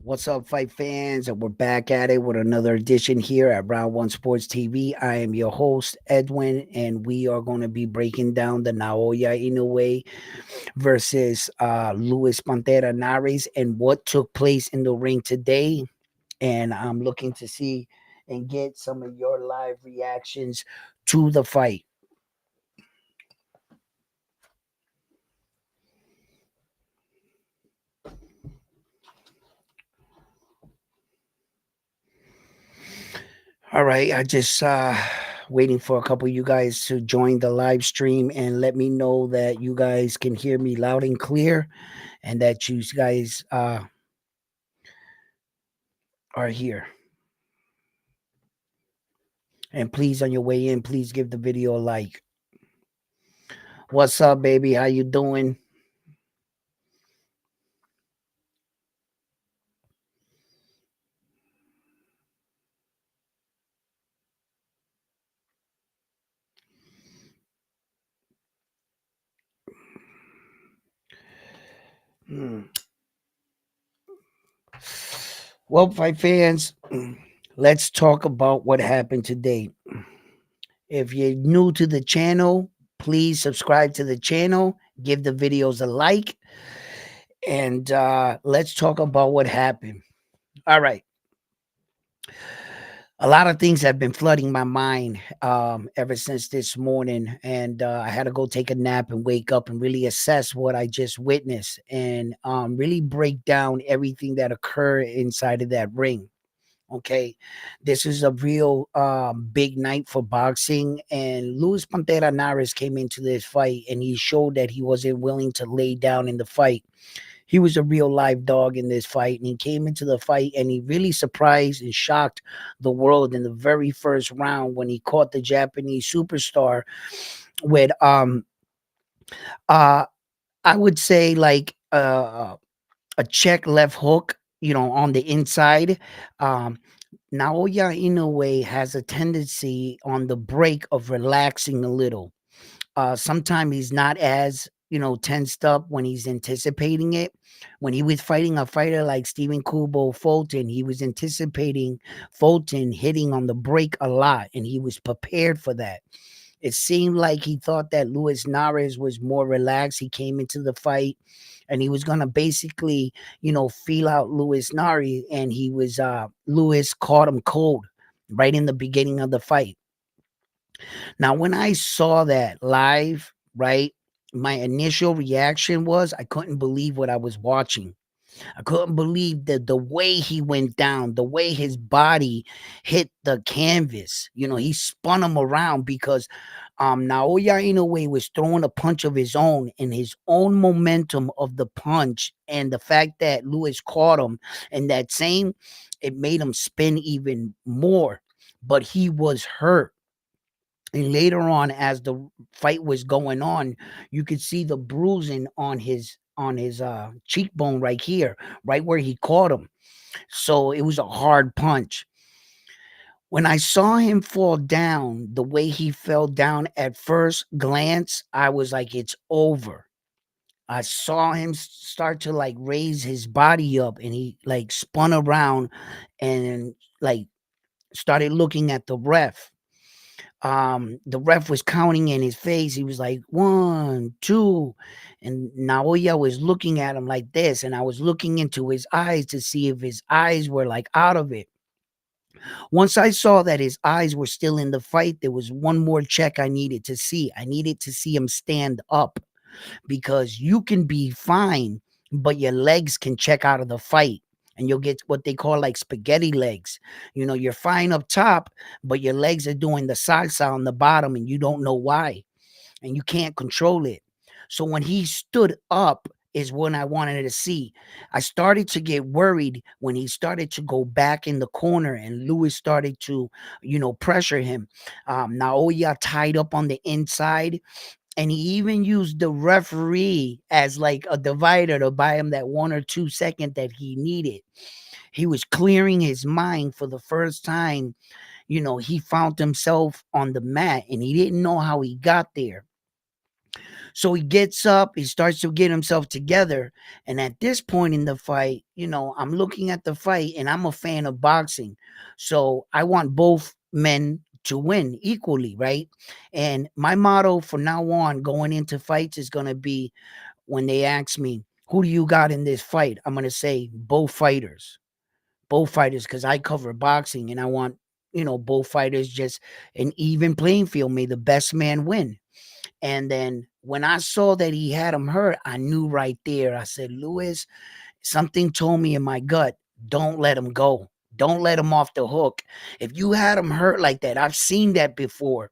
What's up, fight fans? And we're back at it with another edition here at Round One Sports TV. I am your host, Edwin, and we are going to be breaking down the Naoya Inoue versus Luis Pantera Nares and what took place in the ring today. And I'm looking to see and get some of your live reactions to the fight. All right, I just waiting for a couple of you guys to join the live stream and let me know that you guys can hear me loud and clear and that you guys are here. And please, on your way in, please give the video a like. What's up, baby? How you doing? Hmm. Well, fight fans, let's talk about what happened today. If you're new to the channel, please subscribe to the channel, give the videos a like, and let's talk about what happened. All right. A lot of things have been flooding my mind ever since this morning, and I had to go take a nap and wake up and really assess what I just witnessed and really break down everything that occurred inside of that ring. Okay, this is a real big night for boxing, and Luis Pantera Nares came into this fight and he showed that he wasn't willing to lay down in the fight. He was a real live dog in this fight, and he came into the fight and he really surprised and shocked the world in the very first round when he caught the Japanese superstar with uh I would say like a check left hook, on the inside. Um Naoya Inoue has a tendency on the break of relaxing a little. Sometimes he's not as tensed up when he's anticipating it. When he was fighting a fighter like Stephen Kubo Fulton, he was anticipating Fulton hitting on the break a lot, and he was prepared for that. It seemed like he thought that Luis Nares was more relaxed. He came into the fight and he was gonna basically, feel out Luis Nares, and he was Luis caught him cold right in the beginning of the fight. Now, when I saw that live, right, my initial reaction was I couldn't believe what I was watching. I couldn't believe the way he went down, the way his body hit the canvas. He spun him around because Naoya Inoue was throwing a punch of his own, and his own momentum of the punch and the fact that Lewis caught him and that same, it made him spin even more. But he was hurt, and later on, as the fight was going on, you could see the bruising on his cheekbone right here, right where he caught him. So it was a hard punch. When I saw him fall down, the way he fell down at first glance, I was like, it's over. I saw him start to like raise his body up, and he like spun around and like started looking at the ref. The ref was counting in his face. He was like, 1, 2. And Naoya was looking at him like this. And I was looking into his eyes to see if his eyes were like out of it. Once I saw that his eyes were still in the fight, there was one more check I needed to see. I needed to see him stand up, because you can be fine, but your legs can check out of the fight. And you'll get what they call like spaghetti legs. You're fine up top, but your legs are doing the salsa on the bottom, and you don't know why. And you can't control it. So when he stood up, is when I wanted to see. I started to get worried when he started to go back in the corner and Lewis started to, pressure him. Naoya tied up on the inside, and he even used the referee as like a divider to buy him that 1 or 2 second that he needed. He was clearing his mind for the first time. He found himself on the mat and he didn't know how he got there. So he gets up, he starts to get himself together. And at this point in the fight, I'm looking at the fight and I'm a fan of boxing. So I want both men to win equally, right? And my motto from now on going into fights is going to be when they ask me, who do you got in this fight? I'm going to say both fighters. Both fighters, because I cover boxing and I want, both fighters just an even playing field. May the best man win. And then when I saw that he had him hurt, I knew right there. I said, Lewis, something told me in my gut, don't let him go. Don't let him off the hook. If you had him hurt like that, I've seen that before,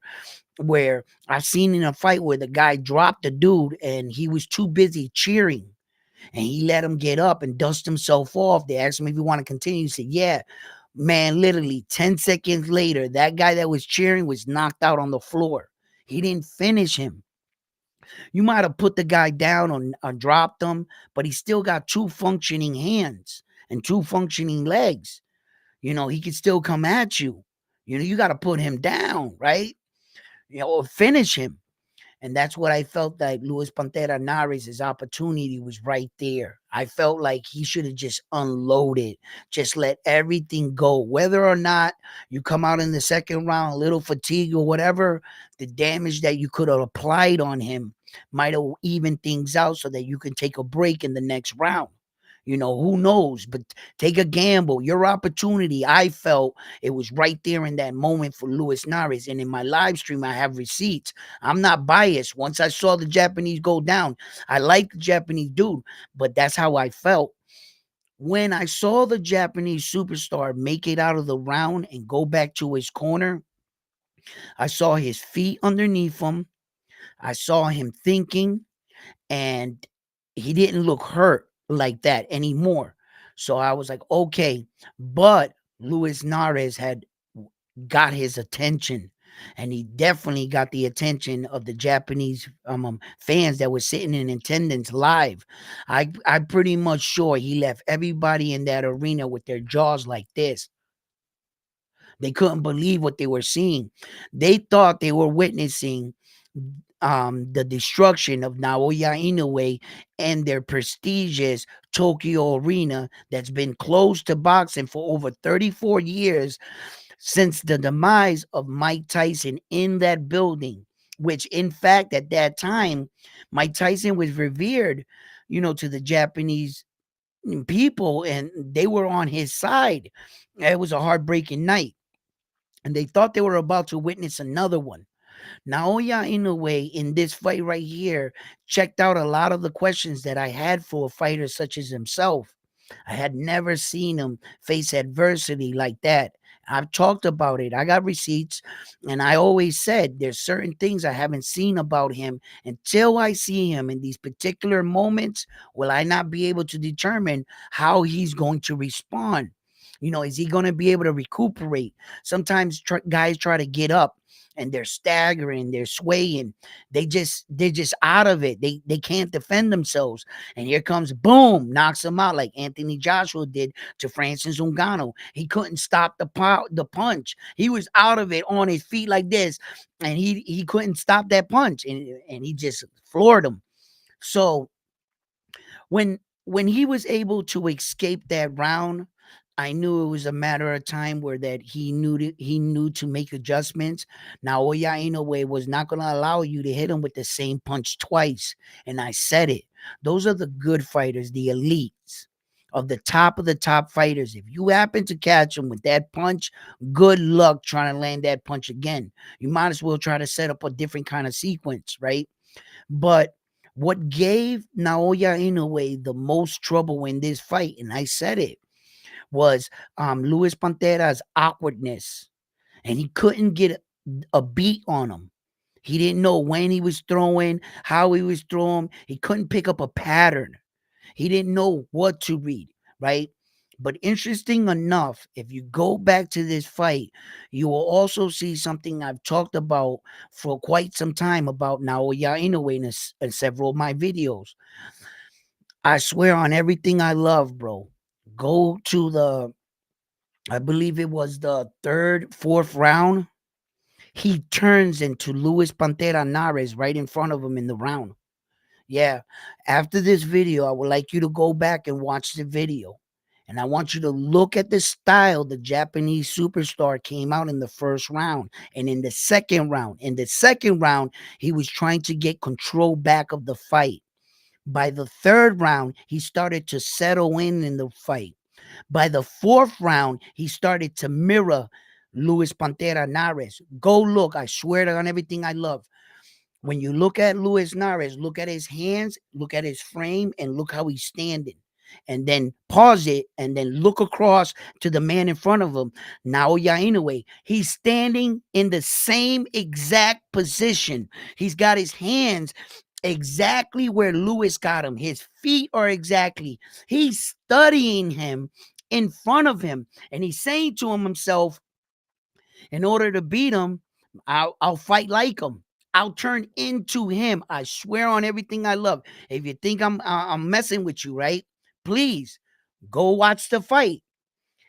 where I've seen in a fight where the guy dropped the dude and he was too busy cheering and he let him get up and dust himself off. They asked him if he want to continue. He said, yeah. Man, literally 10 seconds later, that guy that was cheering was knocked out on the floor. He didn't finish him. You might have put the guy down or dropped him, but he still got two functioning hands and two functioning legs. He could still come at you. You got to put him down, right? Or finish him. And that's what I felt like Luis Pantera Nares' opportunity was right there. I felt like he should have just unloaded, just let everything go. Whether or not you come out in the second round a little fatigued or whatever, the damage that you could have applied on him might have evened things out so that you can take a break in the next round. Who knows? But take a gamble. Your opportunity, I felt it was right there in that moment for Luis Nares. And in my live stream, I have receipts. I'm not biased. Once I saw the Japanese go down, I liked the Japanese dude, but that's how I felt. When I saw the Japanese superstar make it out of the round and go back to his corner, I saw his feet underneath him. I saw him thinking, and he didn't look hurt like that anymore. So I was like, okay, but Luis Nares had got his attention, and he definitely got the attention of the Japanese fans that were sitting in attendance live. I'm pretty much sure he left everybody in that arena with their jaws like this. They couldn't believe what they were seeing. They thought they were witnessing the destruction of Naoya Inoue and their prestigious Tokyo arena that's been closed to boxing for over 34 years since the demise of Mike Tyson in that building, which in fact at that time, Mike Tyson was revered, to the Japanese people, and they were on his side. It was a heartbreaking night, and they thought they were about to witness another one. Naoya Inoue in this fight right here checked out a lot of the questions that I had for a fighter such as himself. I had never seen him face adversity like that. I've talked about it. I got receipts, and I always said there's certain things I haven't seen about him. Until I see him in these particular moments, will I not be able to determine how he's going to respond? Is he going to be able to recuperate? Sometimes guys try to get up and they're staggering, they're swaying, they're just out of it. They can't defend themselves. And here comes boom, knocks them out like Anthony Joshua did to Francis Ngannou. He couldn't stop the punch. He was out of it on his feet like this, and he couldn't stop that punch, and he just floored him. So when he was able to escape that round, I knew it was a matter of time where that he knew to make adjustments. Now Oya Inoue was not going to allow you to hit him with the same punch twice, and I said it. Those are the good fighters, the elites of the top fighters. If you happen to catch him with that punch, good luck trying to land that punch again. You might as well try to set up a different kind of sequence, right? But what gave Naoya Inoue the most trouble in this fight, and I said it, was Luis Pantera's awkwardness, and he couldn't get a beat on him. He didn't know when he was throwing, how he was throwing. He couldn't pick up a pattern. He didn't know what to read, right? But interesting enough, if you go back to this fight, you will also see something I've talked about for quite some time about Naoya Inoue in several of my videos. I swear on everything I love, bro. Go to I believe it was the third, fourth round. he turns into Luis Pantera Nares right in front of him in the round. Yeah. After this video, I would like you to go back and watch the video. And I want you to look at the style the Japanese superstar came out in the first round and in the second round. In the second round, he was trying to get control back of the fight. By the third round, he started to settle in the fight. By the fourth round, he started to mirror Luis Pantera Nares. Go look. I swear to on everything I love. When you look at Luis Nares, look at his hands, look at his frame, and look how he's standing. And then pause it and then look across to the man in front of him, Naoya Inoue. He's standing in the same exact position. He's got his hands exactly where Lewis got him. His feet are exactly. He's studying him in front of him. And he's saying to himself, in order to beat him, I'll fight like him. I'll turn into him. I swear on everything I love. If you think I'm messing with you, right? Please go watch the fight.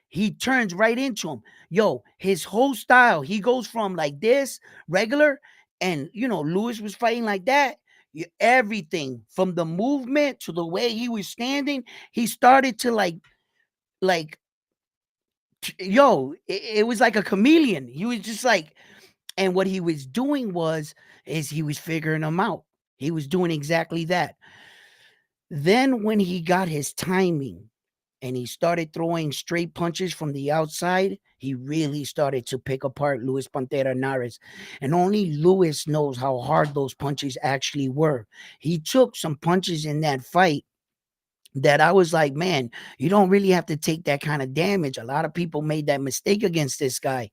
He turns right into him. Yo, his whole style, he goes from like this, regular, and Lewis was fighting like that. Everything from the movement to the way he was standing, he started to like it was like a chameleon. He was just like, and what he was doing is he was figuring them out. He was doing exactly that. Then when he got his timing and he started throwing straight punches from the outside, he really started to pick apart Luis Pantera Nares. And only Luis knows how hard those punches actually were. He took some punches in that fight that I was like, man, you don't really have to take that kind of damage. A lot of people made that mistake against this guy.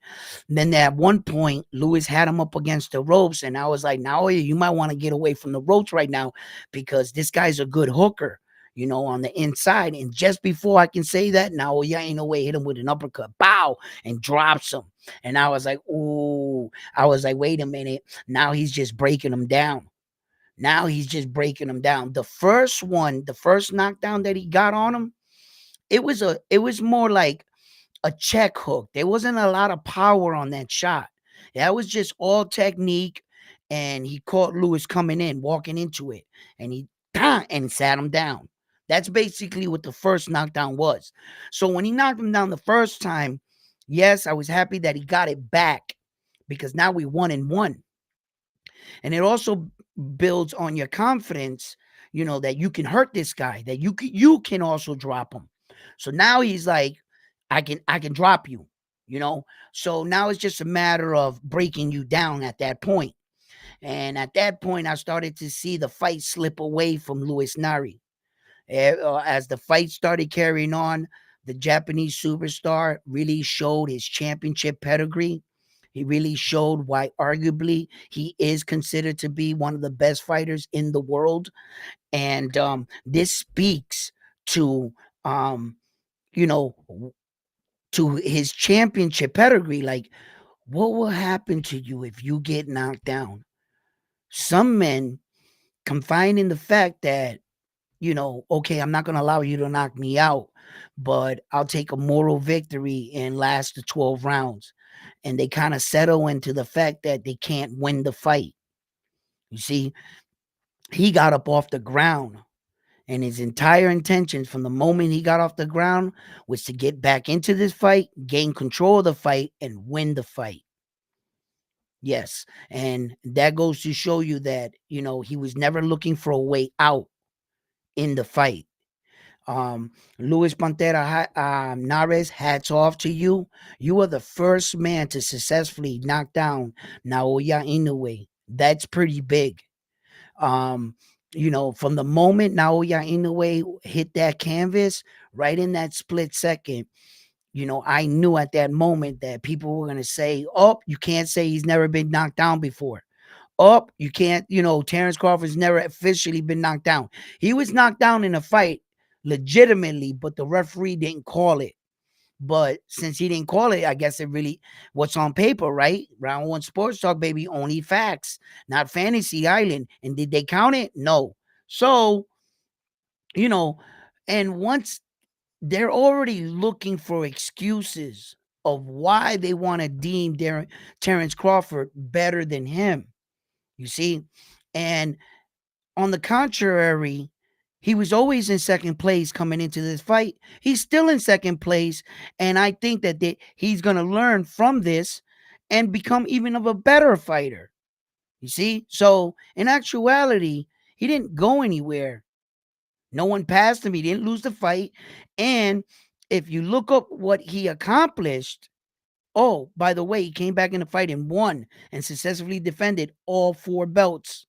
And then at one point, Lewis had him up against the ropes, and I was like, now you might want to get away from the ropes right now because this guy's a good hooker, on the inside. And just before I can say that, now ain't no way hit him with an uppercut, bow, and drops him. And I was like, ooh, I was like, wait a minute, now he's just breaking him down. Now he's just breaking him down. The first one, the first knockdown that he got on him, it was more like a check hook. There wasn't a lot of power on that shot. That was just all technique. And he caught Lewis coming in, walking into it, and he and sat him down. That's basically what the first knockdown was. So when he knocked him down the first time, yes, I was happy that he got it back because now we 1-1. And it also builds on your confidence, that you can hurt this guy, that you can also drop him. So now he's like, I can drop you. So now it's just a matter of breaking you down at that point. And at that point, I started to see the fight slip away from Luis Nari. As the fight started carrying on, the Japanese superstar really showed his championship pedigree. He really showed why, arguably, he is considered to be one of the best fighters in the world. And this speaks to, you know, to his championship pedigree. Like, what will happen to you if you get knocked down? Some men confine in the fact that, okay, I'm not going to allow you to knock me out, but I'll take a moral victory and last the 12 rounds. And they kind of settle into the fact that they can't win the fight. You see, he got up off the ground, and his entire intentions from the moment he got off the ground was to get back into this fight, gain control of the fight, and win the fight. Yes. And that goes to show you that, he was never looking for a way out in the fight. Luis Pantera Nares, hats off to you. You are the first man to successfully knock down Naoya Inoue. That's pretty big. Um, from the moment Naoya Inoue hit that canvas, right in that split second, I knew at that moment that people were going to say, oh, you can't say he's never been knocked down before. Oh, you can't, Terrence Crawford's never officially been knocked down. He was knocked down in a fight legitimately, but the referee didn't call it. But since he didn't call it, I guess it really what's on paper, right? Round one sports talk, baby, only facts, not fantasy island. And did they count it? No. So, you know, and once they're already looking for excuses of why they want to deem Terrence Crawford better than him. You see? And on the contrary, he was always in second place coming into this fight. He's still in second place. And I think that he's going to learn from this and become even of a better fighter. You see? So in actuality, he didn't go anywhere. No one passed him. He didn't lose the fight. And if you look up what he accomplished, oh, by the way, he came back in the fight and won and successfully defended all four belts.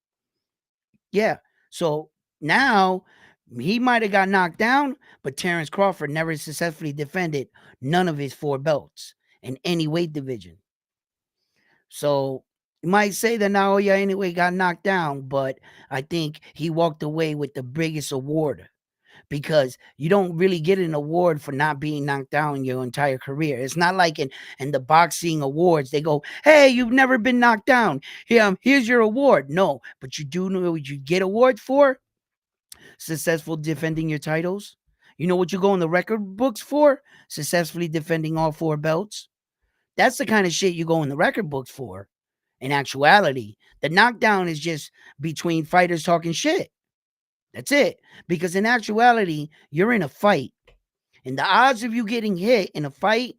Yeah. So now he might have got knocked down, but Terrence Crawford never successfully defended none of his four belts in any weight division. So you might say that Naoya anyway got knocked down, but I think he walked away with the biggest award because you don't really get an award for not being knocked down your entire career. It's not like in the boxing awards, they go, hey, you've never been knocked down. Here's your award. No, but you do know what you get awards for? Successful defending your titles. You know what you go in the record books for? Successfully defending all four belts. That's the kind of shit you go in the record books for. In actuality, the knockdown is just between fighters talking shit. That's it. Because in actuality, you're in a fight. And the odds of you getting hit in a fight,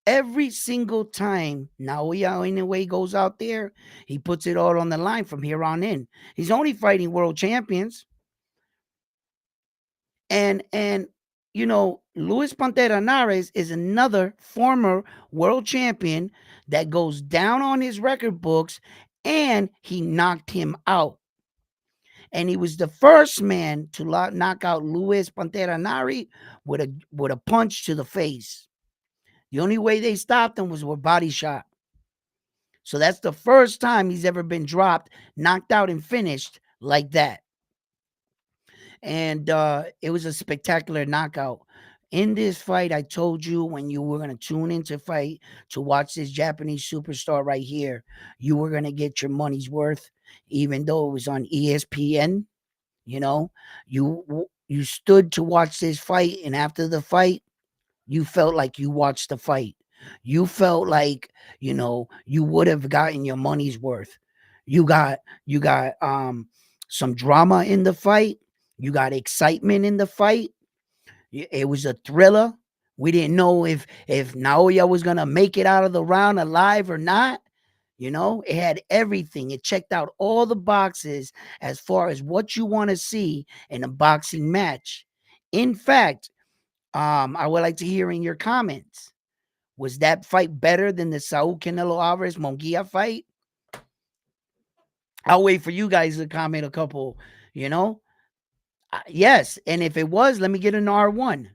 every single time Naoya Inoue goes out there, he puts it all on the line from here on in. He's only fighting world champions. And you know, Luis Pantera Nares is another former world champion that goes down on his record books, and he knocked him out. And he was the first man to knock out Luis Pantera Nari with a punch to the face. The only way they stopped him was with body shot. So that's the first time he's ever been dropped, knocked out, and finished like that. And it was a spectacular knockout. In this fight, I told you when you were going to tune into fight to watch this Japanese superstar right here, you were going to get your money's worth, even though it was on ESPN. You know, you stood to watch this fight, and after the fight, you felt like you watched the fight. You felt like, you know, you would have gotten your money's worth. You got some drama in the fight. You got excitement in the fight. It was a thriller. We didn't know if Naoya was gonna make it out of the round alive or not. You know, it had everything. It checked out all the boxes as far as what you want to see in a boxing match. In fact, I would like to hear in your comments. Was that fight better than the Saul Canelo Alvarez Monguia fight? I'll wait for you guys to comment a couple, you know? Yes. And if it was, let me get an R1.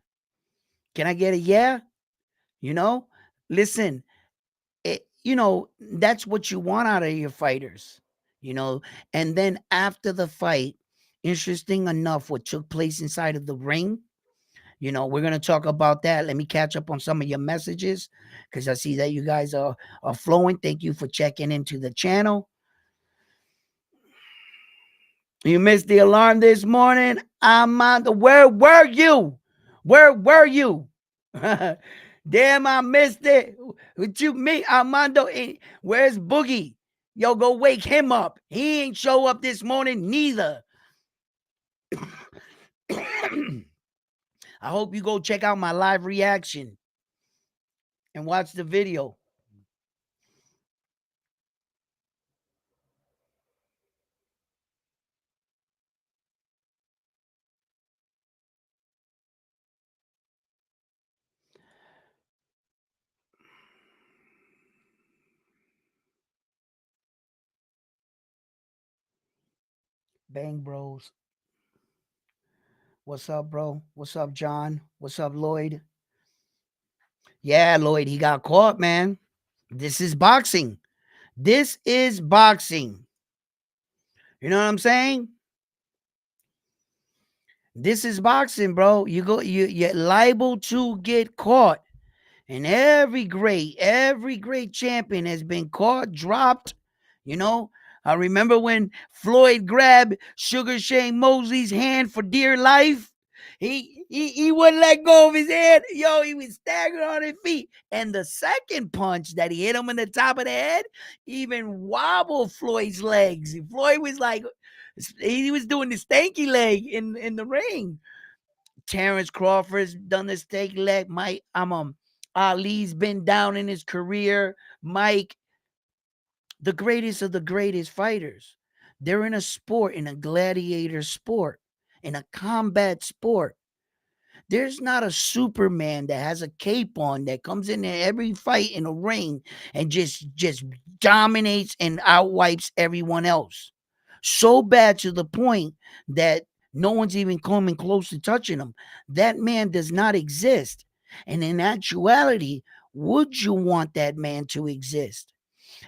Can I get a yeah? You know? Listen, that's what you want out of your fighters, you know? And then after the fight, interesting enough, what took place inside of the ring, we're going to talk about that. Let me catch up on some of your messages because I see that you guys are flowing. Thank you for checking into the channel. You missed the alarm this morning. Armando, where were you? Where were you? Damn, I missed it. What you mean, Armando? Where's Boogie? Yo, go wake him up. He ain't show up this morning neither. I hope you go check out my live reaction and watch the video. Bang Bros. What's up, bro? What's up, John? What's up, Lloyd? Yeah, Lloyd, he got caught, man. This is boxing. This is boxing. You know what I'm saying? This is boxing, bro. You're liable to get caught. And every great champion has been caught, dropped. I remember when Floyd grabbed Sugar Shane Mosley's hand for dear life. He wouldn't let go of his head. Yo, he was staggering on his feet. And the second punch that he hit him in the top of the head even wobbled Floyd's legs. Floyd was like, he was doing the stanky leg in the ring. Terrence Crawford's done the stanky leg. Ali's been down in his career. Mike, the greatest of the greatest fighters. They're in a sport, in a gladiator sport, in a combat sport. There's not a Superman that has a cape on that comes in there every fight in a ring and just dominates and outwipes everyone else. So bad to the point that no one's even coming close to touching him. That man does not exist. And in actuality, would you want that man to exist?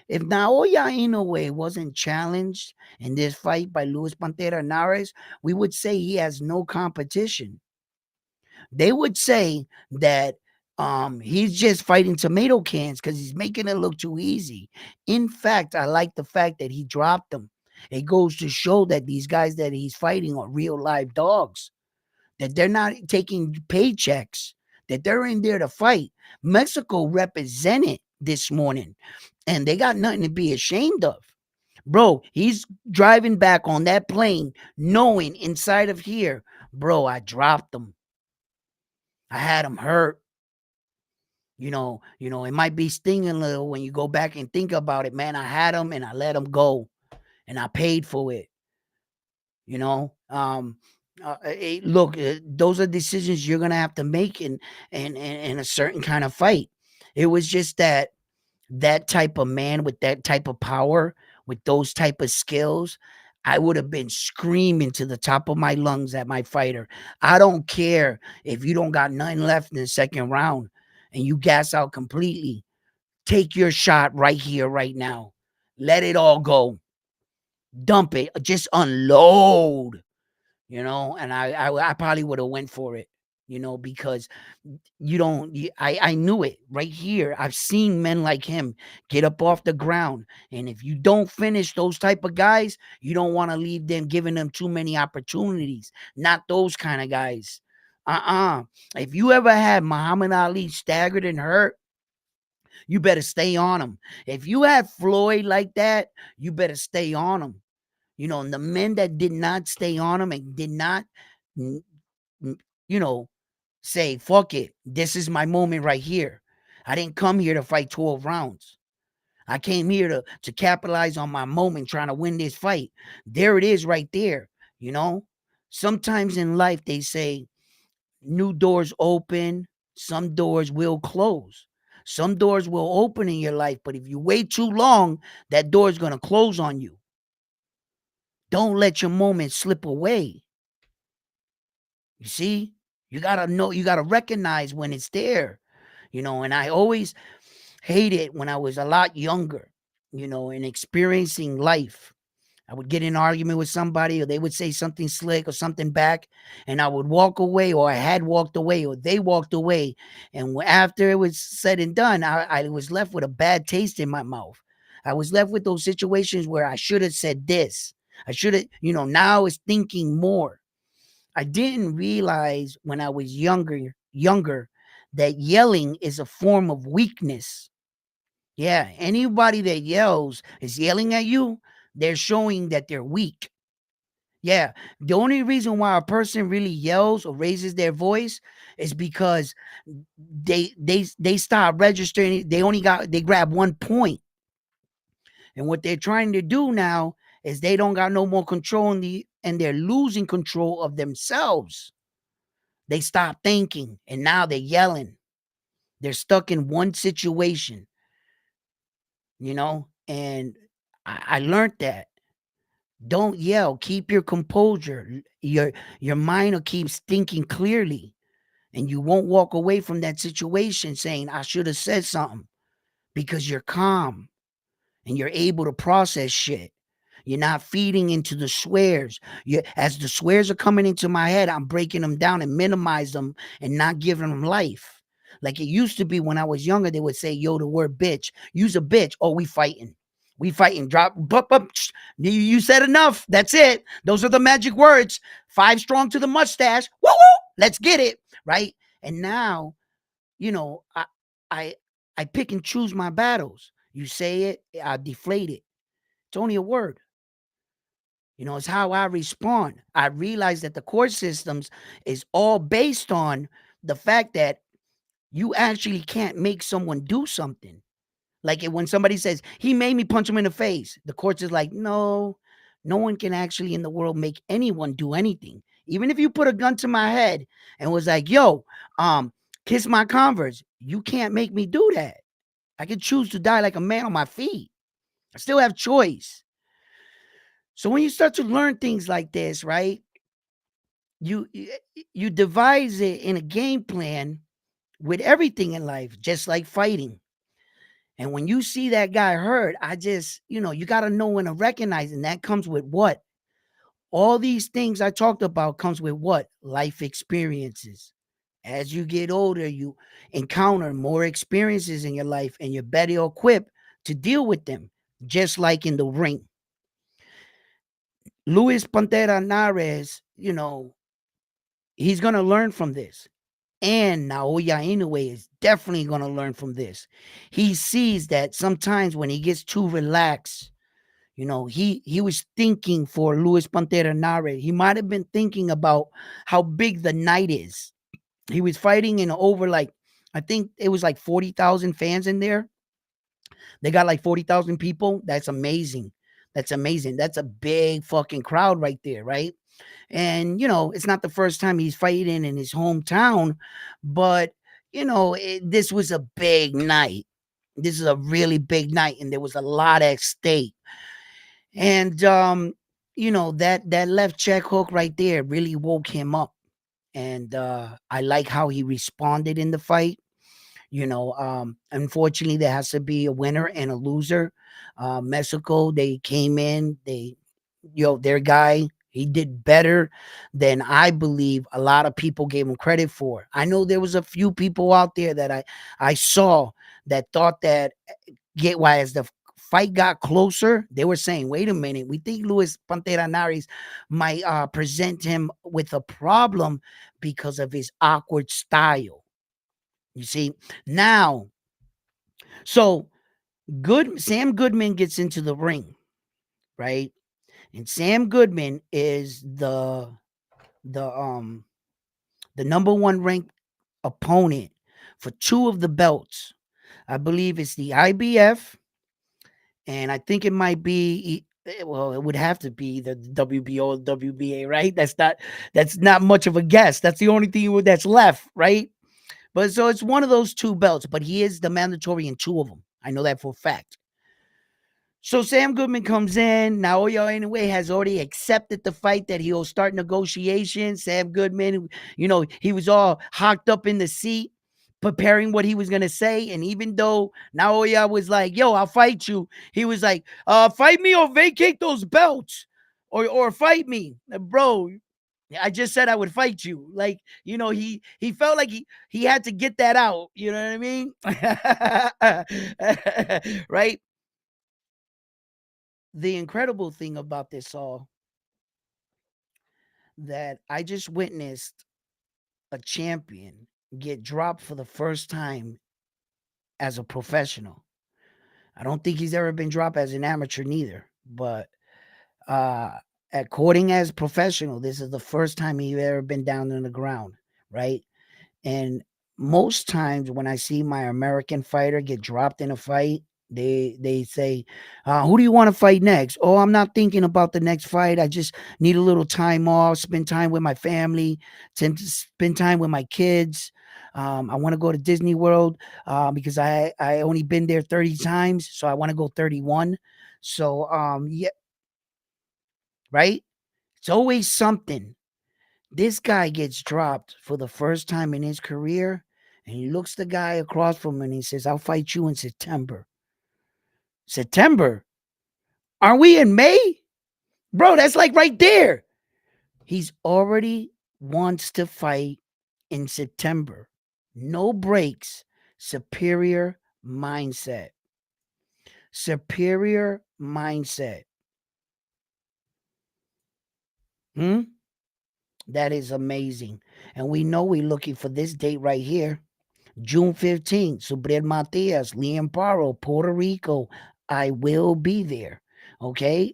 If Naoya Inoue wasn't challenged in this fight by Luis Pantera Nares, we would say he has no competition. They would say that he's just fighting tomato cans because he's making it look too easy. In fact, I like the fact that he dropped them. It goes to show that these guys that he's fighting are real live dogs, that they're not taking paychecks, that they're in there to fight. Mexico represented this morning, and they got nothing to be ashamed of. Bro, he's driving back on that plane knowing inside of here, bro, I dropped him. I had him hurt. It might be stinging a little when you go back and think about it, man. I had him and I let him go and I paid for it. You know, look, those are decisions you're gonna have to make in a certain kind of fight. It was just that type of man with that type of power, with those type of skills, I would have been screaming to the top of my lungs at my fighter. I don't care if you don't got nothing left in the second round and you gas out completely. Take your shot right here, right now. Let it all go. Dump it. Just unload. And I probably would have went for it, because I knew it right here. I've seen men like him get up off the ground, and if you don't finish those type of guys, you don't want to leave them giving them too many opportunities. Not those kind of guys. If you ever had Muhammad Ali staggered and hurt, you better stay on him. If you had Floyd like that, you better stay on him. And the men that did not stay on him and did not, you know, say, fuck it, this is my moment right here. I didn't come here to fight 12 rounds. I came here to capitalize on my moment, trying to win this fight. There it is right there. Sometimes in life they say new doors open, some doors will close. Some doors will open in your life, but if you wait too long, that door is going to close on you. Don't let your moment slip away. You see, you got to know, you got to recognize when it's there, and I always hated when I was a lot younger, and experiencing life. I would get in an argument with somebody, or they would say something slick or something back, and I would walk away, or I had walked away, or they walked away. And after it was said and done, I was left with a bad taste in my mouth. I was left with those situations where I should have said this. I should have, now it's thinking more. I didn't realize when I was younger, that yelling is a form of weakness. Yeah, anybody that yells is yelling at you, they're showing that they're weak. Yeah, the only reason why a person really yells or raises their voice is because they start registering. They grab one point, and what they're trying to do now is they don't got no more control and they're losing control of themselves. They stop thinking, and now they're yelling. They're stuck in one situation, and I learned that. Don't yell. Keep your composure. Your mind will keep thinking clearly, and you won't walk away from that situation saying, I should have said something, because you're calm and you're able to process shit. You're not feeding into the swears. As the swears are coming into my head, I'm breaking them down and minimize them and not giving them life. Like it used to be when I was younger, they would say, yo, the word bitch. Use a bitch. Oh, we fighting. We fighting. Drop. You said enough. That's it. Those are the magic words. 5 strong to the mustache. Woo woo. let's get it, right? And now, you know, I I pick and choose my battles. You say it, I deflate it. It's only a word. It's how I respond. I realize that the court systems is all based on the fact that you actually can't make someone do something. Like when somebody says, he made me punch him in the face, the courts is like, no, no one can actually in the world make anyone do anything. Even if you put a gun to my head and was like, yo, kiss my Converse, you can't make me do that. I can choose to die like a man on my feet. I still have choice. So when you start to learn things like this, right? You devise it in a game plan with everything in life, just like fighting. And when you see that guy hurt, you got to know when to recognize, and that comes with what? All these things I talked about comes with what? Life experiences. As you get older, you encounter more experiences in your life and you're better equipped to deal with them, just like in the ring. Luis Pantera Nares, he's going to learn from this. And Naoya Inoue is definitely going to learn from this. He sees that sometimes when he gets too relaxed, he was thinking for Luis Pantera Nare. He might have been thinking about how big the night is. He was fighting in over like, I think it was like 40,000 fans in there. They got like 40,000 people. That's amazing. That's amazing. That's a big fucking crowd right there, right? And, it's not the first time he's fighting in his hometown, but, this was a big night. This is a really big night, and there was a lot at stake. And, that left check hook right there really woke him up. And I like how he responded in the fight. Unfortunately, there has to be a winner and a loser. Mexico, they came in, their guy, he did better than I believe a lot of people gave him credit for. I know there was a few people out there that I saw that thought that get why as the fight got closer, they were saying, wait a minute, we think Luis Pantera Nares might present him with a problem because of his awkward style. You see, now, so Sam Goodman gets into the ring, right? And Sam Goodman is the um the number one ranked opponent for two of the belts. I believe it's the IBF, and I think it might be well, it would have to be the WBO or WBA, right? That's not much of a guess. That's the only thing that's left, right? But so it's one of those two belts, but he is the mandatory in two of them. I know that for a fact. So Sam Goodman comes in. Naoya Inoue has already accepted the fight that he'll start negotiations. Sam Goodman, he was all hocked up in the seat, preparing what he was gonna say. And even though Naoya was like, "Yo, I'll fight you," he was like, fight me or vacate those belts, or fight me, bro." I just said I would fight you. Like, he felt like he had to get that out. You know what I mean? Right? The incredible thing about this all that I just witnessed a champion get dropped for the first time as a professional. I don't think he's ever been dropped as an amateur neither, but uh according as professional, this is the first time he's ever been down on the ground, right? And most times when I see my American fighter get dropped in a fight, they say, "Who do you want to fight next?" "Oh, I'm not thinking about the next fight. I just need a little time off, spend time with my family, spend time with my kids. I want to go to Disney World because I only been there 30 times, so I want to go 31." So yeah, right. It's always something. This guy gets dropped for the first time in his career, and he looks the guy across from him and he says, "I'll fight you in September." September? Are we in May? Bro, that's like right there. He's already wants to fight in September. No breaks. Superior mindset. Superior mindset. Hmm? That is amazing. And we know we're looking for this date right here. June 15th, Subriel Matias, Liam Paro, Puerto Rico. I will be there. Okay.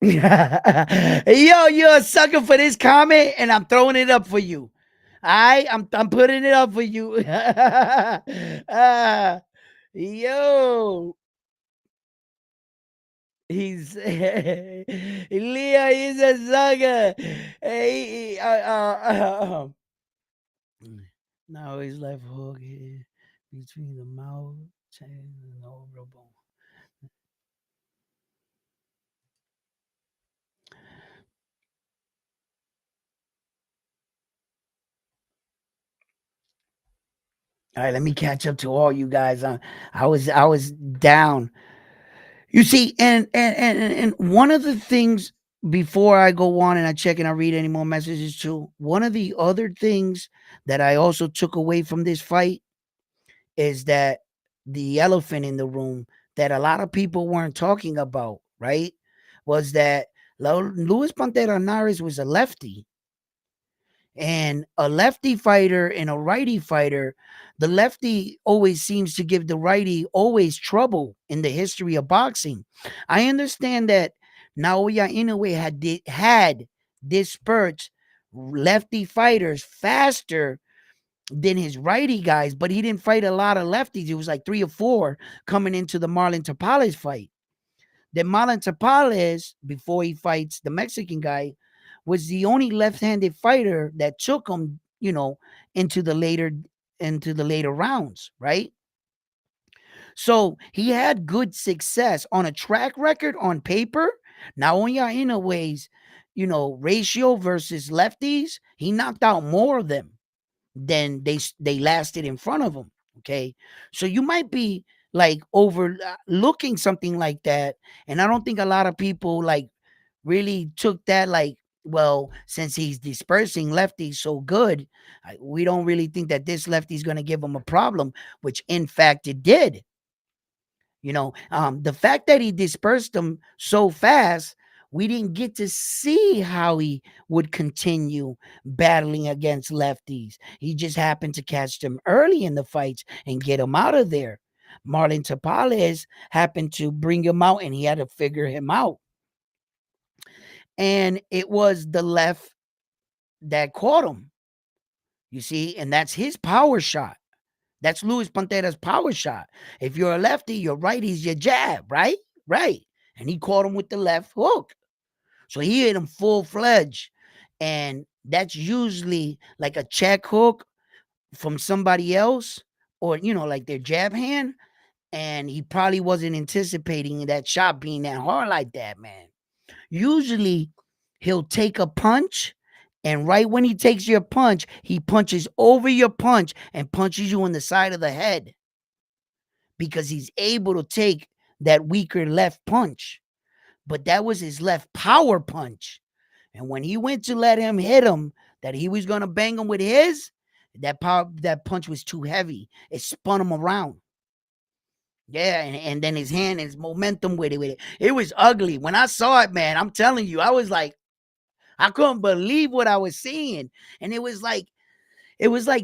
Yo, you're a sucker for this comment, and I'm throwing it up for you. I'm putting it up for you. Yo, he's Leah. He's a sucker. Now his left hook is between the mouth chain and the orbital bone. All right, let me catch up to all you guys. I was down. You see, and one of the things before I go on and I check and I read any more messages too. One of the other things that I also took away from this fight is that the elephant in the room that a lot of people weren't talking about, right? Was that Luis Pantera Nares was a lefty, and a lefty fighter and a righty fighter, the lefty always seems to give the righty always trouble in the history of boxing. I understand that Naoya Inoue had dispersed lefty fighters faster than his righty guys, but he didn't fight a lot of lefties. It was like 3 or 4 coming into the Marlon Tapales fight. Then Marlon Tapales, before he fights the Mexican guy, was the only left-handed fighter that took him, into the later rounds, right? So he had good success on a track record on paper. Naoya Inoue's, ratio versus lefties, he knocked out more of them than they lasted in front of him. Okay, so you might be like overlooking something like that, and I don't think a lot of people like really took that like, well, since he's dispersing lefties so good, we don't really think that this lefty is going to give him a problem, which in fact it did. The fact that he dispersed them so fast, we didn't get to see how he would continue battling against lefties. He just happened to catch them early in the fights and get him out of there. Marlon Tapales happened to bring him out, and he had to figure him out. And it was the left that caught him, you see, and that's his power shot. That's Luis Pantera's power shot. If you're a lefty, your righty's your jab, right? Right. And he caught him with the left hook. So he hit him full fledged. And that's usually like a check hook from somebody else, or, like their jab hand. And he probably wasn't anticipating that shot being that hard like that, man. Usually he'll take a punch, and right when he takes your punch, he punches over your punch and punches you in the side of the head, because he's able to take that weaker left punch. But that was his left power punch. And when he went to let him hit him, that he was going to bang him with his, that punch was too heavy. It spun him around. Yeah, and then his hand, his momentum with it. It was ugly. When I saw it, man, I'm telling you, I was like, I couldn't believe what I was seeing. And it was like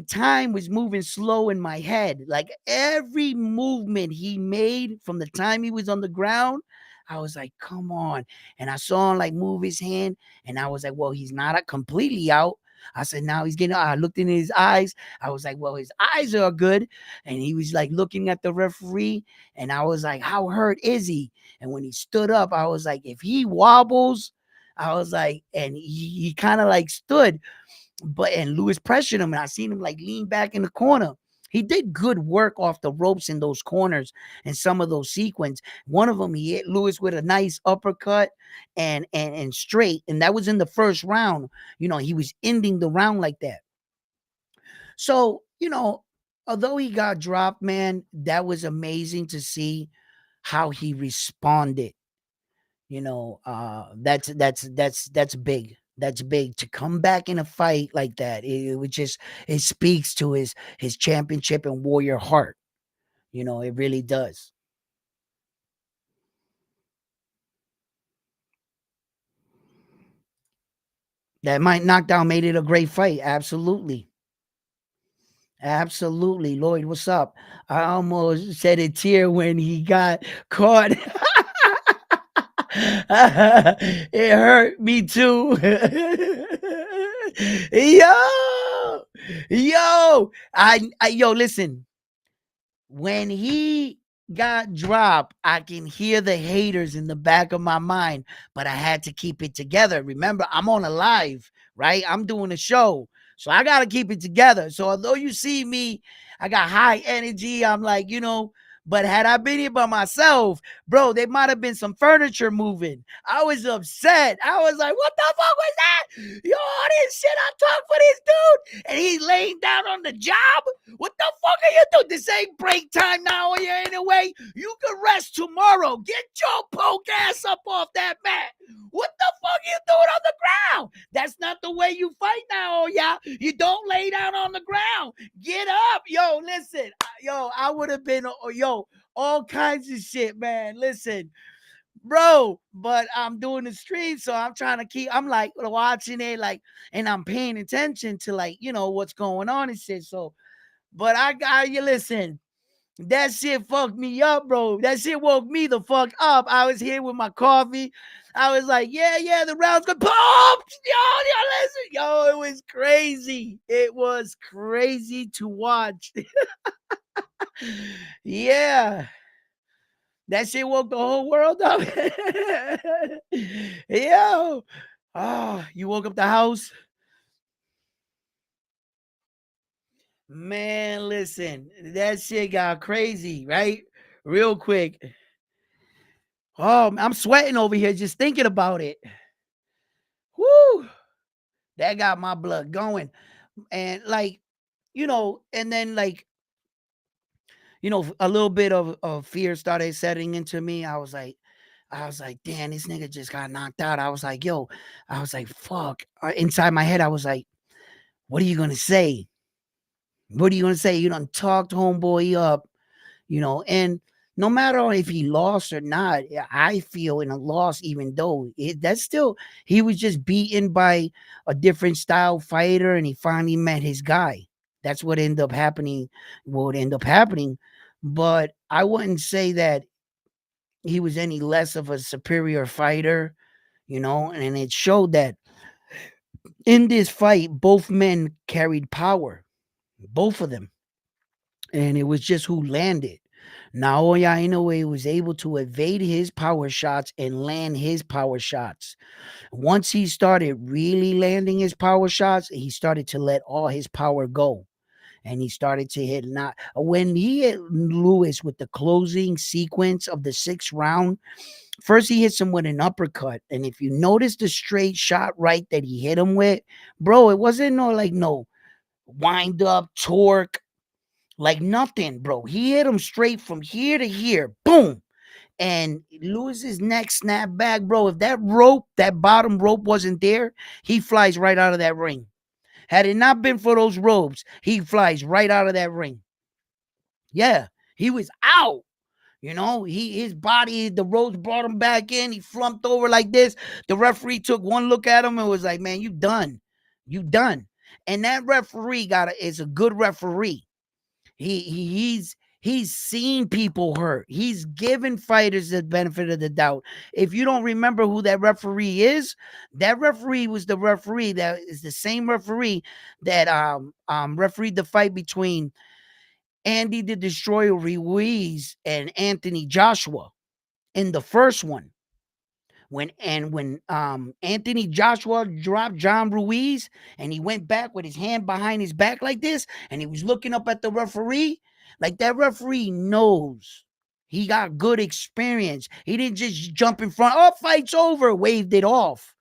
time was moving slow in my head. Like every movement he made from the time he was on the ground, I was like, come on. And I saw him like move his hand, and I was like, well, he's not completely out. I said, now he's getting out. I looked in his eyes. I was like, well, his eyes are good. And he was like looking at the referee. And I was like, how hurt is he? And when he stood up, I was like, if he wobbles, I was like, and he kind of like stood, and Lewis pressured him, and I seen him like lean back in the corner. He did good work off the ropes in those corners and some of those sequence. One of them, he hit Lewis with a nice uppercut and straight, and that was in the first round. He was ending the round like that. So, although he got dropped, man, that was amazing to see how he responded. That's big. That's big to come back in a fight like that. It speaks to his championship and warrior heart. It really does. That might knockdown made it a great fight. Absolutely. Absolutely. Lloyd, what's up? I almost shed a tear when he got caught. It hurt me too. Yo, yo, listen. When he got dropped, I can hear the haters in the back of my mind, but I had to keep it together. Remember, I'm on a live, right? I'm doing a show. So I got to keep it together. So although you see me, I got high energy. I'm like, but had I been here by myself, bro, there might have been some furniture moving. I was upset. I was like, what the fuck was that? Yo, all this shit I talk for this dude. And he's laying down on the job. What the fuck are you doing? This ain't break time now, or you're anyway. You can rest tomorrow. Get your poke ass up off that mat. What the fuck you doing on the ground? That's not the way you fight now, oh yeah. You don't lay down on the ground. Get up. Yo, listen. Yo, I would have been, all kinds of shit, man. Listen, bro, but I'm doing the stream, so I'm trying to I'm like watching it, like, and I'm paying attention to, like, what's going on and shit. So, but I got you. Listen, that shit fucked me up, bro. That shit woke me the fuck up. I was here with my coffee. I was like, yeah, the round's good. Boom! Yo, listen. Yo, it was crazy. It was crazy to watch. Yeah. That shit woke the whole world up. Yo. Oh, you woke up the house? Man, listen, that shit got crazy, right? Real quick. Oh, I'm sweating over here just thinking about it. Whoo! That got my blood going. And like, and then like, a little bit of fear started setting into me. I was like, damn, this nigga just got knocked out. I was like, yo, I was like, fuck. Inside my head, I was like, what are you gonna say? What are you gonna say? You done talked homeboy up, and no matter if he lost or not, I feel in a loss, even though that's still, he was just beaten by a different style fighter, and he finally met his guy. That's what ended up happening. What would end up happening, but I wouldn't say that he was any less of a superior fighter, and it showed that in this fight, both men carried power, both of them, and it was just who landed. Naoya Inoue was able to evade his power shots and land his power shots. Once he started really landing his power shots, he started to let all his power go. And he started to hit, not when he hit Lewis with the closing sequence of the sixth round. First, he hits him with an uppercut, and if you notice the straight shot right that he hit him with, bro, it wasn't no wind up torque, like nothing, bro. He hit him straight from here to here, boom. And Lewis's neck snapped back, bro. If that rope, that bottom rope wasn't there, he flies right out of that ring. Had it not been for those ropes, he flies right out of that ring. Yeah, he was out. His body, the ropes brought him back in. He flumped over like this. The referee took one look at him and was like, "Man, you done. You done." And that referee is a good referee. He's seen people hurt. He's given fighters the benefit of the doubt. If you don't remember who that referee is, that referee was the referee that is the same referee that refereed the fight between Andy the Destroyer Ruiz and Anthony Joshua in the first one. When Anthony Joshua dropped John Ruiz and he went back with his hand behind his back like this, and he was looking up at the referee, like that referee knows. He got good experience. He didn't just jump in front, oh, fight's over, waved it off.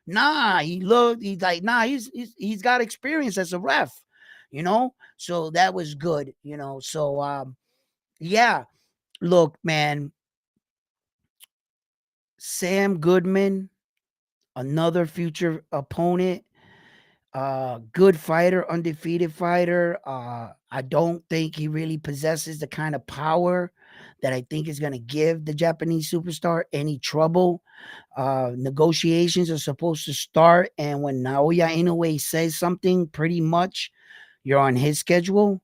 Nah, he looked, he's like, nah, he's got experience as a ref, So that was good, So yeah. Look, man, Sam Goodman, another future opponent. Good fighter, undefeated fighter. I don't think he really possesses the kind of power that I think is going to give the Japanese superstar any trouble. Negotiations are supposed to start, and when Naoya Inoue says something, pretty much you're on his schedule.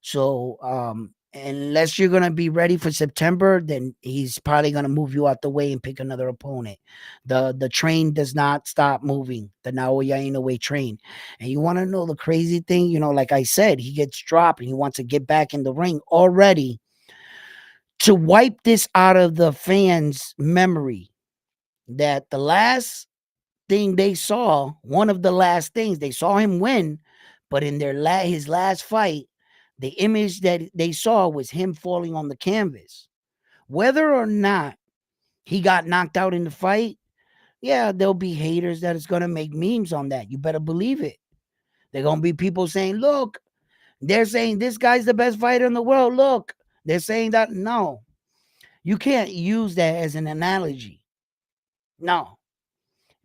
So unless you're gonna be ready for September, then he's probably gonna move you out the way and pick another opponent. The train does not stop moving. The Naoya Inoue train. And you want to know the crazy thing? Like I said, he gets dropped and he wants to get back in the ring already to wipe this out of the fans' memory. That the last thing they saw, one of the last things they saw him win, but in his last fight, the image that they saw was him falling on the canvas. Whether or not he got knocked out in the fight, yeah, there'll be haters that is gonna make memes on that. You better believe it. They're gonna be people saying, "Look, they're saying this guy's the best fighter in the world. Look, they're saying that." No, you can't use that as an analogy. No,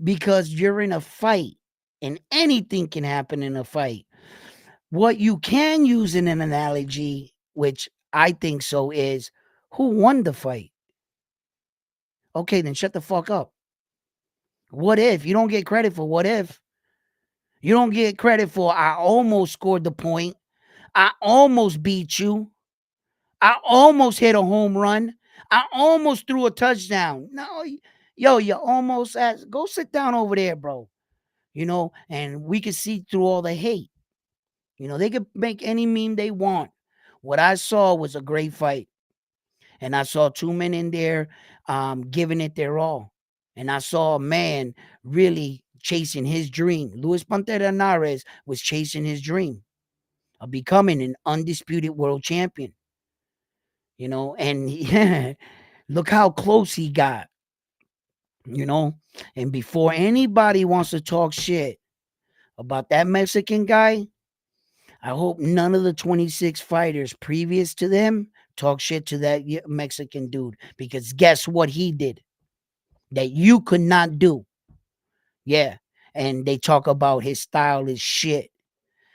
because you're in a fight and anything can happen in a fight. What you can use in an analogy, which I think so, is who won the fight? Okay, then shut the fuck up. What if? You don't get credit for what if. You don't get credit for I almost scored the point. I almost beat you. I almost hit a home run. I almost threw a touchdown. No, yo, you almost asked. Go sit down over there, bro. And we could see through all the hate. They could make any meme they want. What I saw was a great fight. And I saw two men in there giving it their all. And I saw a man really chasing his dream. Luis Pantera Nares was chasing his dream of becoming an undisputed world champion. And look how close he got, you know. And before anybody wants to talk shit about that Mexican guy, I hope none of the 26 fighters previous to them talk shit to that Mexican dude, because guess what he did that you could not do? Yeah. And they talk about his style is shit.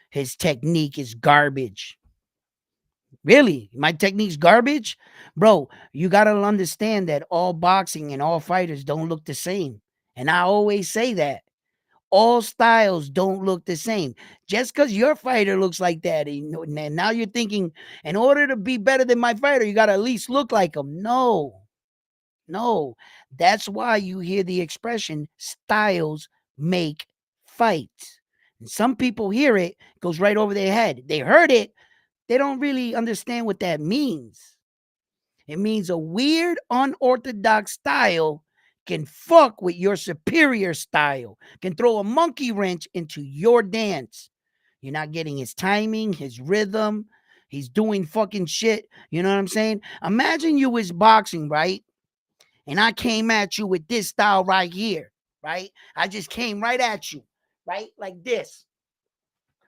His technique is garbage. Really? My technique's garbage? Bro, you got to understand that all boxing and all fighters don't look the same. And I always say that. All styles don't look the same. Just because your fighter looks like that, and now you're thinking, in order to be better than my fighter, you got to at least look like him. No, no. That's why you hear the expression styles make fights. And some people hear it, goes right over their head. They heard it, they don't really understand what that means. It means a weird, unorthodox style can fuck with your superior style, can throw a monkey wrench into your dance. You're not getting his timing, his rhythm. He's doing fucking shit. You know what I'm saying? Imagine you was boxing, right? And I came at you with this style right here, right? I just came right at you, right? Like this,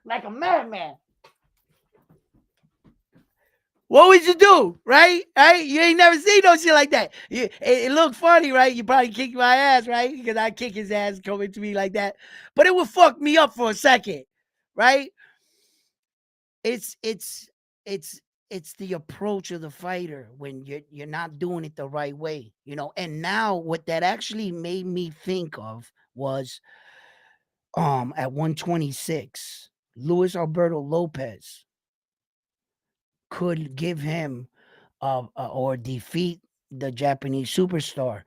like a madman. What would you do, right? Right? You ain't never seen no shit like that. It looked funny, right? You probably kick my ass, right? Because I kick his ass coming to me like that. But it would fuck me up for a second, right? It's it's it's it's the approach of the fighter when you're not doing it the right way. And now what that actually made me think of was at 126, Luis Alberto Lopez could give him or defeat the Japanese superstar.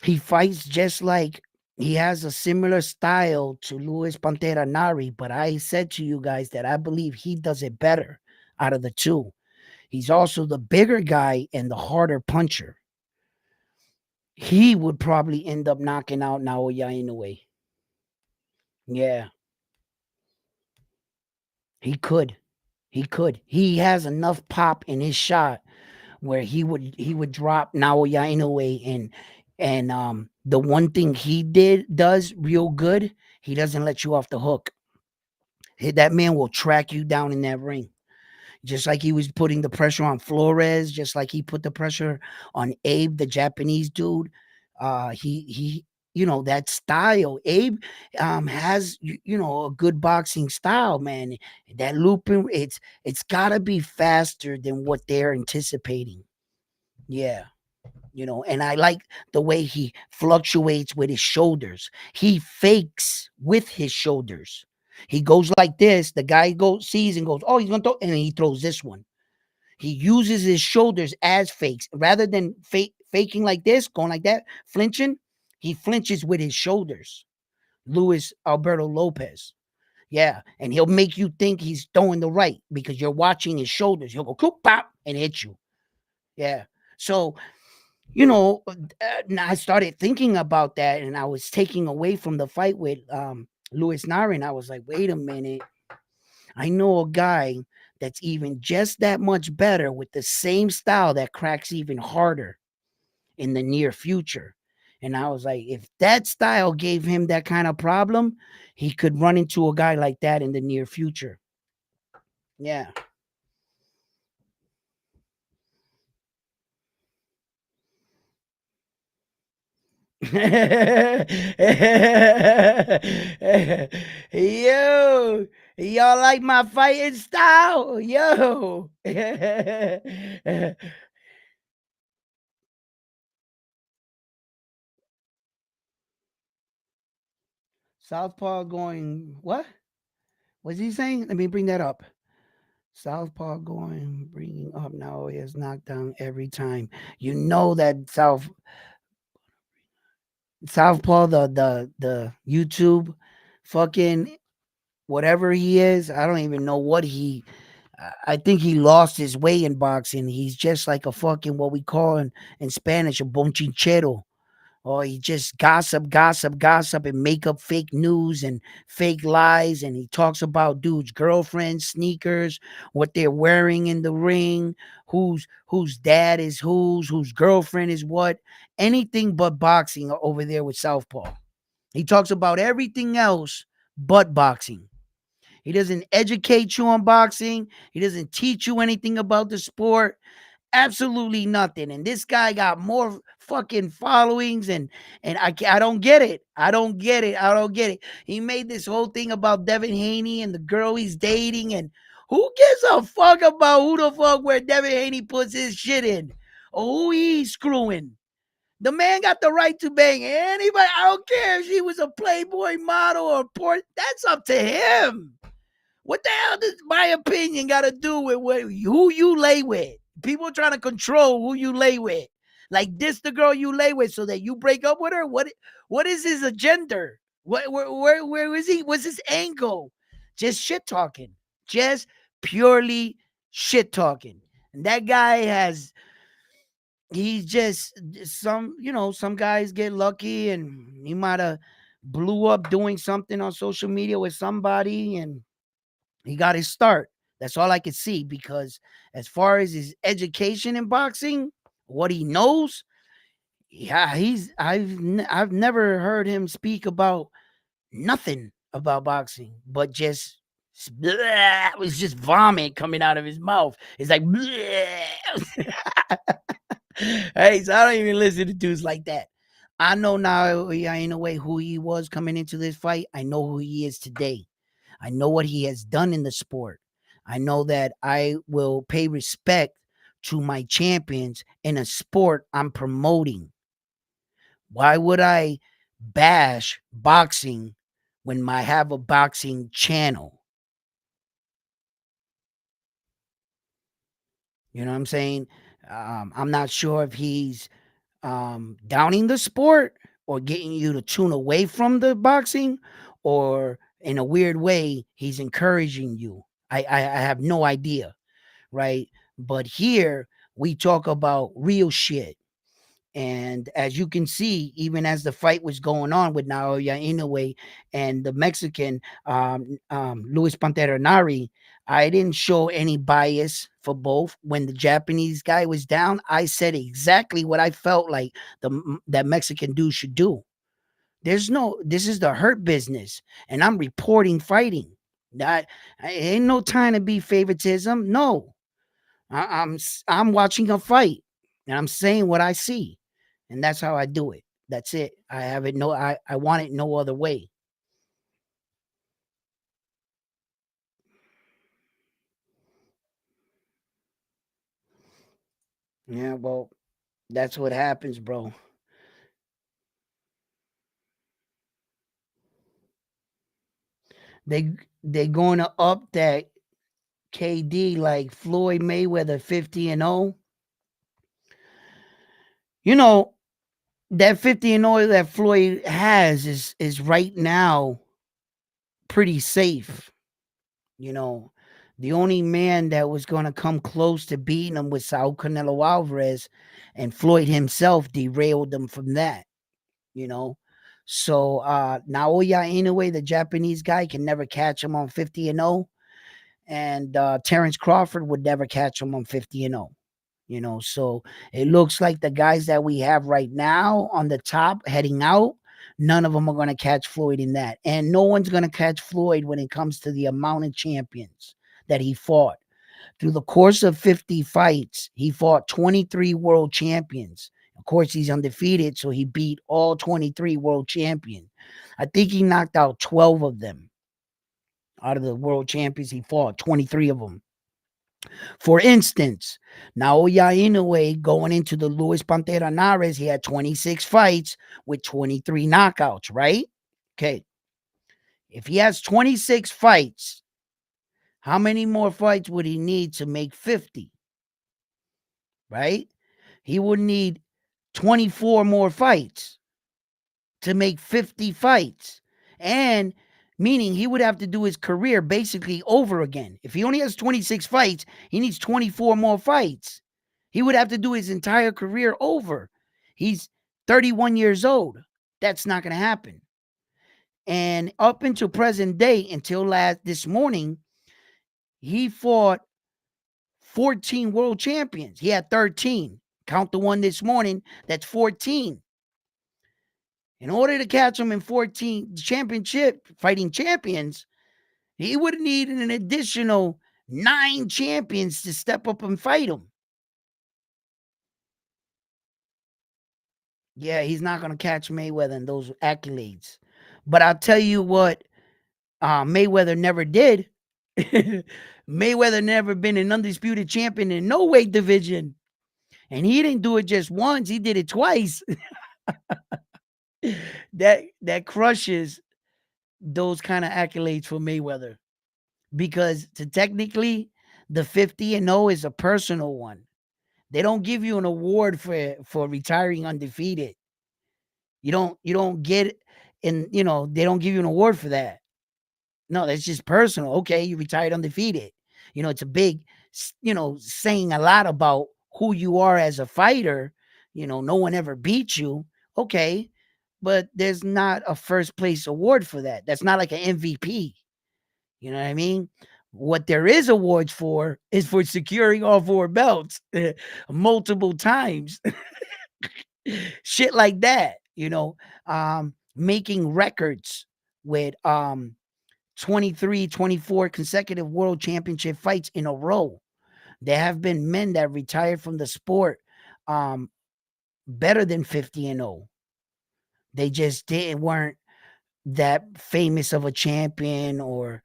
He fights just like he has a similar style to Luis Pantera Nari, but I said to you guys that I believe he does it better out of the two. He's also the bigger guy and the harder puncher. He would probably end up knocking out Naoya Inoue. Yeah, he could. He could. He has enough pop in his shot where he would drop Naoya Inoue, and the one thing he does real good, he doesn't let you off the hook. That man will track you down in that ring. Just like he was putting the pressure on Flores, just like he put the pressure on Abe, the Japanese dude. He that style. Abe has a good boxing style, man. That looping, it's gotta be faster than what they're anticipating. Yeah. And I like the way he fluctuates with his shoulders. He fakes with his shoulders. He goes like this. The guy goes sees and goes, "Oh, he's gonna throw," and then he throws this one. He uses his shoulders as fakes rather than faking like this, going like that, flinching. He flinches with his shoulders. Luis Alberto Lopez. Yeah, and he'll make you think he's throwing the right because you're watching his shoulders. He'll go coop pop and hit you. Yeah. So I started thinking about that, and I was taking away from the fight with Luis Nari, and I was like, wait a minute, I know a guy that's even just that much better with the same style that cracks even harder in the near future. And I was like, if that style gave him that kind of problem, he could run into a guy like that in the near future. Yeah. Yo, y'all like my fighting style? Yo. Southpaw going, what? What's he saying? Let me bring that up. Southpaw going, bringing up now is knocked down every time. You know that Southpaw, the YouTube fucking whatever he is. I don't even know what I think he lost his way in boxing. He's just like a fucking what we call in Spanish a bonchinchero. Or he just gossip, and make up fake news and fake lies. And he talks about dudes' girlfriends, sneakers, what they're wearing in the ring, whose dad is whose girlfriend is what. Anything but boxing over there with Southpaw. He talks about everything else but boxing. He doesn't educate you on boxing. He doesn't teach you anything about the sport. Absolutely nothing. And this guy got more fucking followings and I don't get it. I don't get it. I don't get it. He made this whole thing about Devin Haney and the girl he's dating and who gives a fuck about who the fuck where Devin Haney puts his shit in or who he's screwing. The man got the right to bang anybody. I don't care if she was a Playboy model or port. That's up to him. What the hell does my opinion got to do with who you lay with? People trying to control who you lay with. Like this, the girl you lay with, so that you break up with her. What is his agenda? Where is he? What's his angle? Just shit talking. Just purely shit talking. And that guy has. He's just some guys get lucky and he might have blew up doing something on social media with somebody and he got his start. That's all I could see because as far as his education in boxing, what he knows, yeah, I've never heard him speak about nothing about boxing, but just it was just vomit coming out of his mouth. It's like hey, so I don't even listen to dudes like that. I know now, yeah, in a way, who he was coming into this fight. I know who he is today. I know what he has done in the sport. I know that I will pay respect to my champions in a sport I'm promoting. Why would I bash boxing when I have a boxing channel? You know what I'm saying? I'm not sure if he's downing the sport or getting you to tune away from the boxing or in a weird way he's encouraging you. I have no idea, right? But here we talk about real shit. And as you can see, even as the fight was going on with Naoya Inoue and the Mexican Luis Pantera Nari, I didn't show any bias for both. When the Japanese guy was down, I said exactly what I felt like that Mexican dude should do. This is the hurt business, and I'm reporting fighting. I ain't no time to be favoritism. No, I'm watching a fight, and I'm saying what I see, and that's how I do it. That's it. I have it no I want it no other way. Yeah, well, that's what happens, bro. They they going to up that KD like Floyd Mayweather 50-0. You know, that 50-0 that Floyd has is right now pretty safe. You know, the only man that was going to come close to beating him was Saul Canelo Alvarez, and Floyd himself derailed him from that. You know, so Naoya Inoue, the Japanese guy, can never catch him on 50-0, and Terrence Crawford would never catch him on 50-0. You know, so it looks like the guys that we have right now on the top heading out, none of them are going to catch Floyd in that. And no one's going to catch Floyd when it comes to the amount of champions that he fought. Through the course of 50 fights, he fought 23 world champions. Of course, he's undefeated, so he beat all 23 world champions. I think he knocked out 12 of them out of the world champions he fought, 23 of them. For instance, Naoya Inoue going into the Luis Pantera Nares, he had 26 fights with 23 knockouts, right? Okay. If he has 26 fights, how many more fights would he need to make 50? Right? He would need 24 more fights to make 50 fights. And meaning he would have to do his career basically over again. If he only has 26 fights, he needs 24 more fights. He would have to do his entire career over. He's 31 years old. That's not going to happen. And up until present day, until last this morning, he fought 14 world champions. He had 13. Count the one this morning, that's 14. In order to catch him in 14 championship fighting champions, he would need an additional 9 champions to step up and fight him. Yeah, he's not going to catch Mayweather in those accolades. But I'll tell you what, Mayweather never did. Mayweather never been an undisputed champion in no weight division. And he didn't do it just once, he did it twice. That crushes those kind of accolades for Mayweather. Because to technically the 50-0 is a personal one. They don't give you an award for retiring undefeated. You don't get and they don't give you an award for that. No, that's just personal. Okay, you retired undefeated. It's a big saying a lot about who you are as a fighter. No one ever beat you. Okay, but there's not a first place award for that. That's not like an MVP. You know what I mean? What there is awards for is for securing all 4 belts multiple times. Shit like that, making records with 23, 24 consecutive world championship fights in a row. There have been men that retired from the sport um better than 50-0. They just didn't weren't that famous of a champion, or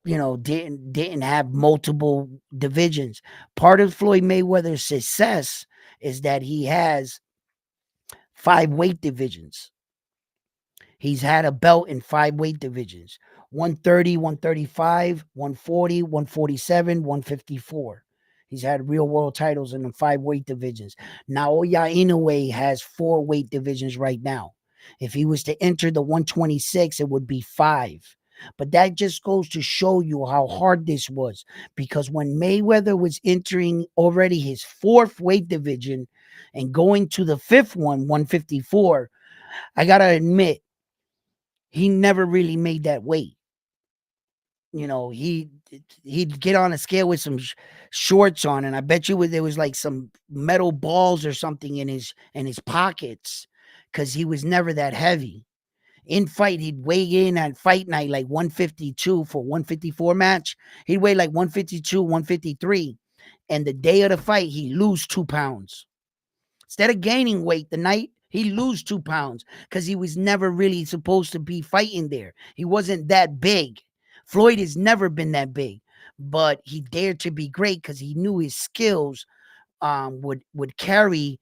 didn't have multiple divisions. Part of Floyd Mayweather's success is that he has 5 weight divisions. He's had a belt in 5 weight divisions: 130, 135, 140, 147, 154. He's had real world titles in the 5 weight divisions. Naoya Inoue has 4 weight divisions right now. If he was to enter the 126, it would be 5. But that just goes to show you how hard this was, because when Mayweather was entering already his 4th weight division and going to the 5th one, 154, I got to admit, he never really made that weight. He'd get on a scale with some shorts on, and I bet you there was like some metal balls or something in his pockets, because he was never that heavy. In fight, he'd weigh in at fight night like 152 for 154 match. He'd weigh like 152, 153, and the day of the fight, he lose 2 pounds. Instead of gaining weight the night He lose 2 pounds because he was never really supposed to be fighting there. He wasn't that big. Floyd has never been that big, but he dared to be great because he knew his skills would carry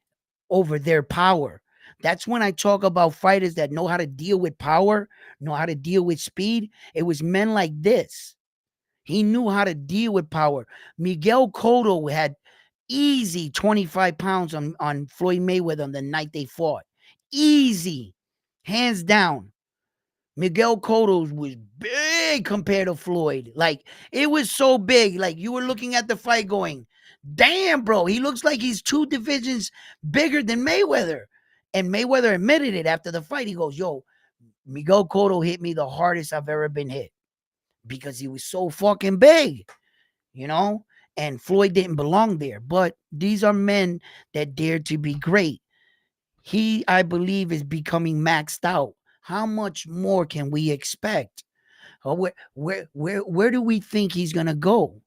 over their power. That's when I talk about fighters that know how to deal with power, know how to deal with speed. It was men like this. He knew how to deal with power. Miguel Cotto had easy 25 pounds on Floyd Mayweather on the night they fought. Easy. Hands down. Miguel Cotto was big compared to Floyd. Like, it was so big. Like, you were looking at the fight going, damn, bro, he looks like he's 2 divisions bigger than Mayweather. And Mayweather admitted it after the fight. He goes, yo, Miguel Cotto hit me the hardest I've ever been hit because he was so fucking big, you know? And Floyd didn't belong there. But these are men that dare to be great. He, I believe, is becoming maxed out. How much more can we expect? Or where do we think he's gonna go?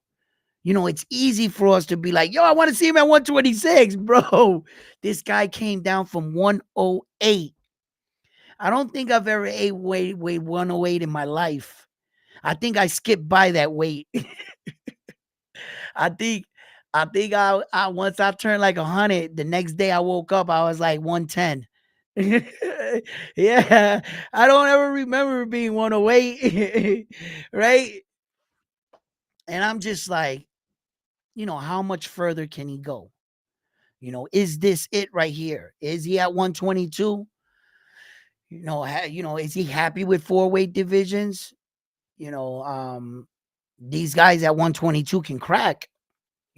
You know, it's easy for us to be like, yo, I want to see him at 126, bro. This guy came down from 108. I don't think I've ever ate weight 108 in my life. I think I skipped by that weight. I think I once I turned like 100, the next day I woke up, I was like 110. Yeah, I don't ever remember being 108, right? And I'm just like, how much further can he go? Is this it right here? Is he at 122? Is he happy with four weight divisions? You know, these guys at 122 can crack.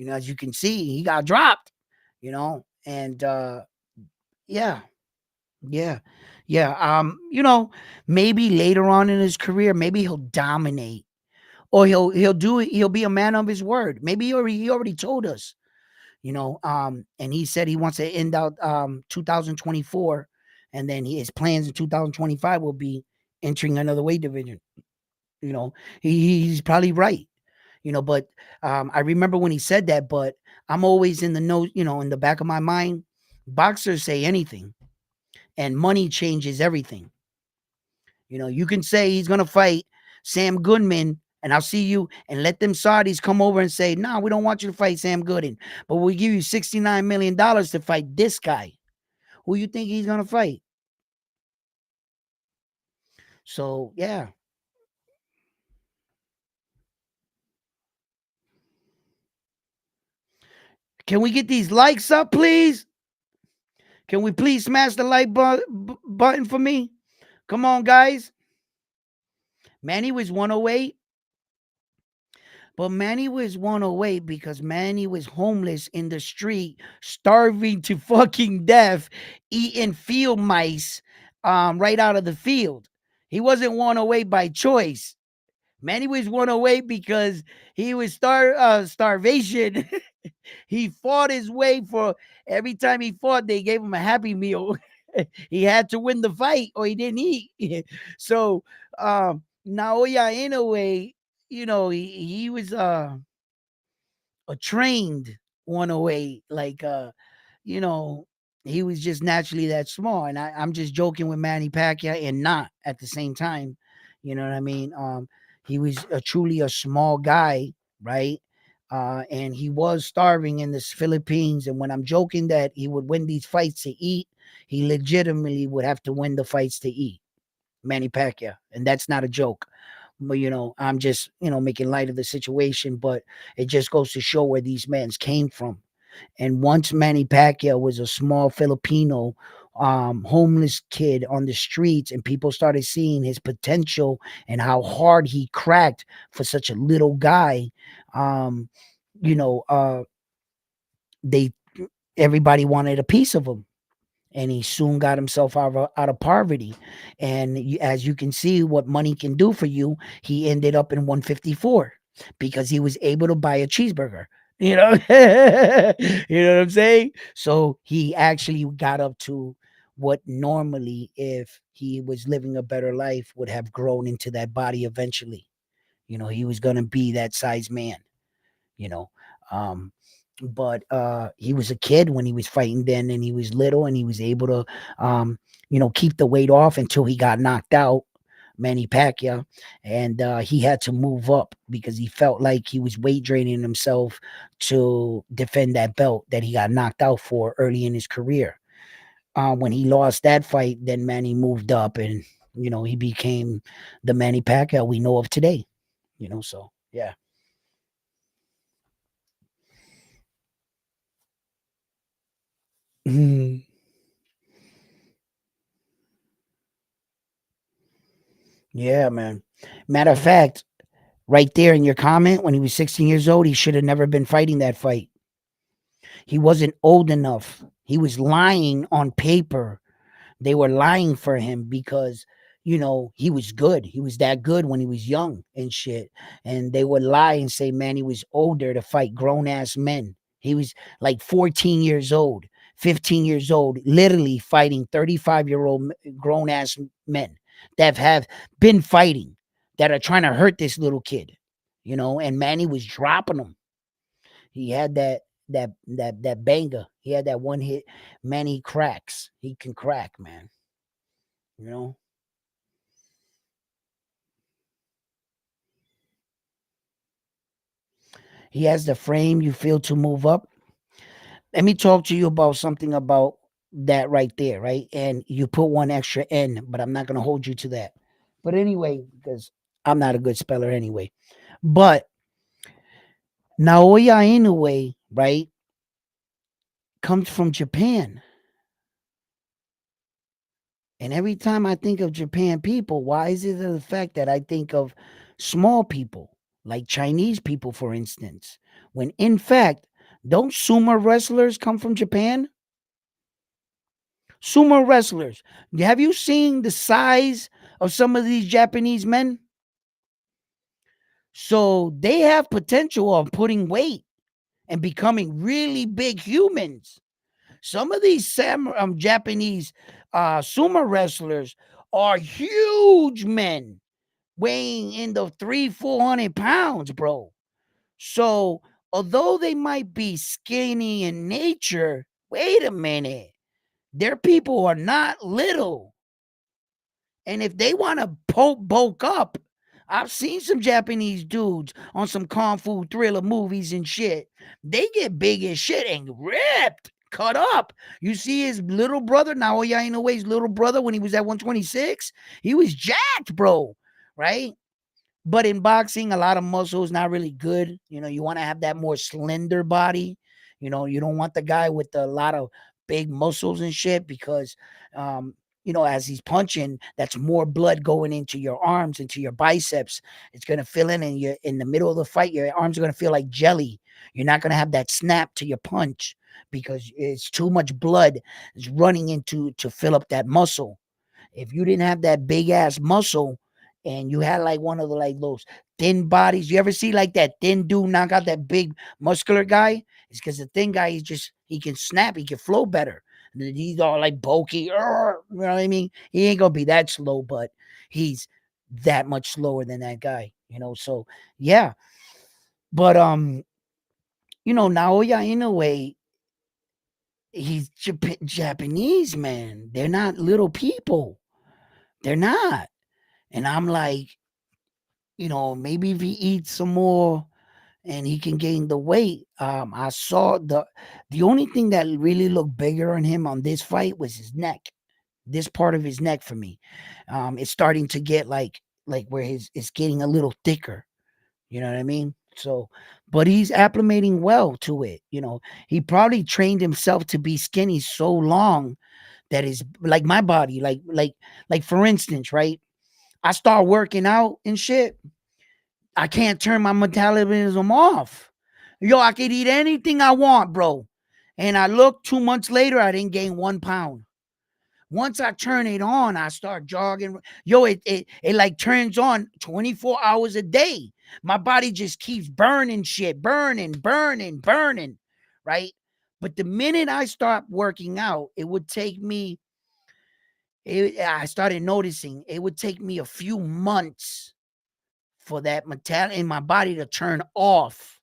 As you can see, he got dropped. And yeah, yeah, yeah. Maybe later on in his career, maybe he'll dominate, or he'll do it. He'll be a man of his word. Maybe he already told us. And he said he wants to end out 2024, and then his plans in 2025 will be entering another weight division. He's probably right. But I remember when he said that, but I'm always in the know, in the back of my mind, boxers say anything, and money changes everything. You can say he's gonna fight Sam Goodman, and I'll see you, and let them Saudis come over and say, "No, we don't want you to fight Sam Goodman, but we'll give you $69 million to fight this guy." Who you think he's gonna fight? So yeah, can we get these likes up, please? Can we please smash the button for me? Come on, guys. Manny was 108. But Manny was 108 because Manny was homeless in the street, starving to fucking death, eating field mice right out of the field. He wasn't 108 by choice. Manny was 108 because he was starvation. He fought his way for every time he fought, they gave him a happy meal. He had to win the fight or he didn't eat. So Naoya Inoue, he was a trained 108. Like you know, he was just naturally that small. And I'm just joking with Manny Pacquiao and not at the same time. You know what I mean? He was truly a small guy, right? And he was starving in the Philippines. And when I'm joking that he would win these fights to eat, he legitimately would have to win the fights to eat. Manny Pacquiao, and that's not a joke. But I'm just making light of the situation, but it just goes to show where these men came from. And once Manny Pacquiao was a small Filipino homeless kid on the streets, and people started seeing his potential and how hard he cracked for such a little guy. Um, you know, they everybody wanted a piece of him, and he soon got himself out of poverty. And as you can see what money can do for you, he ended up in 154 because he was able to buy a cheeseburger. You know, you know what I'm saying? So he actually got up to what normally, if he was living a better life, would have grown into that body eventually. He was going to be that size man, you know. Um, but he was a kid when he was fighting then, and he was little, and he was able to, keep the weight off until he got knocked out, Manny Pacquiao, and he had to move up because he felt like he was weight draining himself to defend that belt that he got knocked out for early in his career. When he lost that fight, then Manny moved up, and he became the Manny Pacquiao we know of today. So yeah. Mhm. Yeah, man. Matter of fact, right there in your comment, when he was 16 years old, he should have never been fighting that fight. He wasn't old enough. He was lying on paper. They were lying for him because, he was good. He was that good when he was young and shit. And they would lie and say, man, he was older to fight grown ass men. He was like 14 years old, 15 years old, literally fighting 35-year-old grown ass men that have been fighting, that are trying to hurt this little kid, and Manny was dropping them. He had that banger. He had that one hit. Manny cracks. He can crack, man. You know, he has the frame you feel to move up. Let me talk to you about something about that right there, right? And you put one extra N, but I'm not going to hold you to that. But anyway, because I'm not a good speller anyway. But Naoya Inoue, right, comes from Japan. And every time I think of Japan people, why is it the fact that I think of small people, like Chinese people, for instance, when in fact, don't sumo wrestlers come from Japan? Sumo wrestlers. Have you seen the size of some of these Japanese men? So they have potential of putting weight and becoming really big humans. Some of these Japanese sumo wrestlers are huge men weighing in the 300-400 pounds, bro. So although they might be skinny in nature, wait a minute, their people are not little. And if they want to bulk up, I've seen some Japanese dudes on some kung fu thriller movies and shit. They get big as shit and ripped, cut up. You see his little brother, Naoya Inoue's little brother, when he was at 126, he was jacked, bro. Right? But in boxing, a lot of muscle is not really good. You want to have that more slender body. You don't want the guy with a lot of big muscles and shit because, as he's punching, that's more blood going into your arms, into your biceps. It's gonna fill in, and you're in the middle of the fight. Your arms are gonna feel like jelly. You're not gonna have that snap to your punch because it's too much blood is running into to fill up that muscle. If you didn't have that big ass muscle and you had like one of the like those thin bodies, you ever see like that thin dude knock out that big muscular guy? It's because the thin guy he can snap, he can flow better. And then he's all like bulky, you know what I mean? He ain't gonna be that slow, but he's that much slower than that guy. So yeah. But Naoya Inoue, he's Japanese, man. They're not little people. They're not. And I'm like, maybe if he eats some more and he can gain the weight. I saw the only thing that really looked bigger on him on this fight was his neck. This part of his neck for me. It's starting to get like where it's getting a little thicker. You know what I mean? So, but he's acclimating well to it. He probably trained himself to be skinny so long that is like my body, like for instance, right? I start working out and shit. I can't turn my metabolism off. Yo, I could eat anything I want, bro. And I look 2 months later, I didn't gain 1 pound. Once I turn it on, I start jogging. Yo, it like turns on 24 hours a day. My body just keeps burning shit, burning, right? But the minute I start working out, it would take me, I started noticing it would take me a few months for that metal in my body to turn off.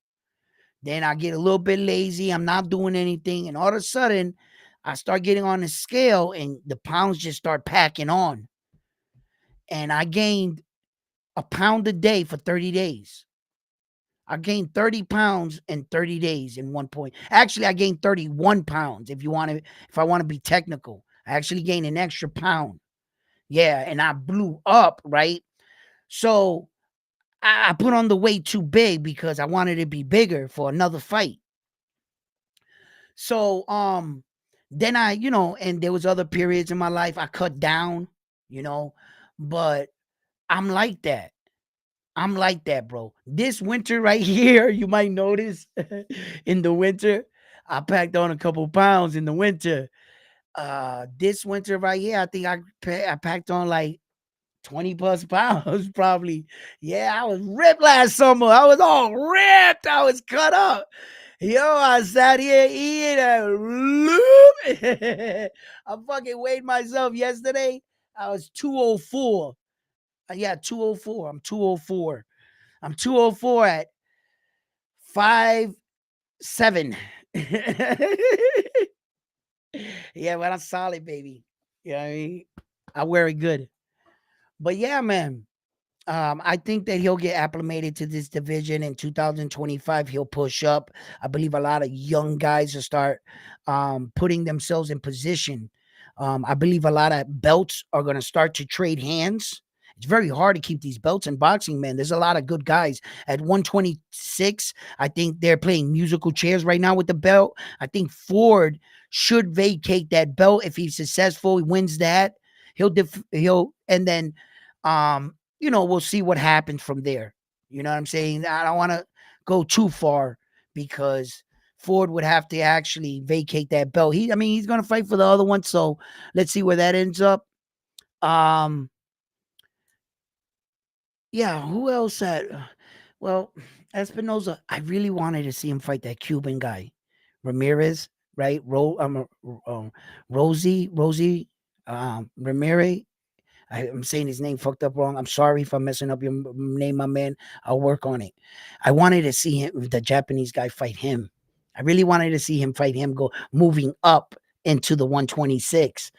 Then I get a little bit lazy. I'm not doing anything. And all of a sudden, I start getting on the scale and the pounds just start packing on. And I gained a pound a day for 30 days. I gained 30 pounds in 30 days in one point. Actually, I gained 31 pounds if I want to be technical. I actually gained an extra pound. Yeah, and I blew up, right? So I put on the weight too big because I wanted to be bigger for another fight. So then and there was other periods in my life I cut down, you know, but I'm like that. I'm like that, bro. This winter right here, you might notice in the winter, I packed on a couple pounds in the winter. This winter right here, I think I packed on like 20 plus pounds, probably. Yeah, I was ripped last summer. I was all ripped. I was cut up. Yo, I sat here eating and I fucking weighed myself yesterday. I was 204. Yeah, 204. I'm 204. I'm 204 at 5'7". Yeah, but I'm solid, baby. You know what I mean? I wear it good. But yeah, man. I think that he'll get acclimated to this division in 2025. He'll push up. I believe a lot of young guys will start putting themselves in position. I believe a lot of belts are going to start to trade hands. It's very hard to keep these belts in boxing, man. There's a lot of good guys at 126. I think they're playing musical chairs right now with the belt. I think Ford should vacate that belt if he's successful. He wins that. He'll and then we'll see what happens from there. You know what I'm saying? I don't want to go too far because Ford would have to actually vacate that belt. He's going to fight for the other one. So let's see where that ends up. Um, yeah, who else had? Well, Espinoza, I really wanted to see him fight that Cuban guy, Ramirez, right? Rosie, Ramirez. I'm saying his name fucked up wrong. I'm sorry if I'm messing up your name, my man. I'll work on it. I wanted to see him, the Japanese guy, fight him. I really wanted to see him fight him, go moving up into the 126.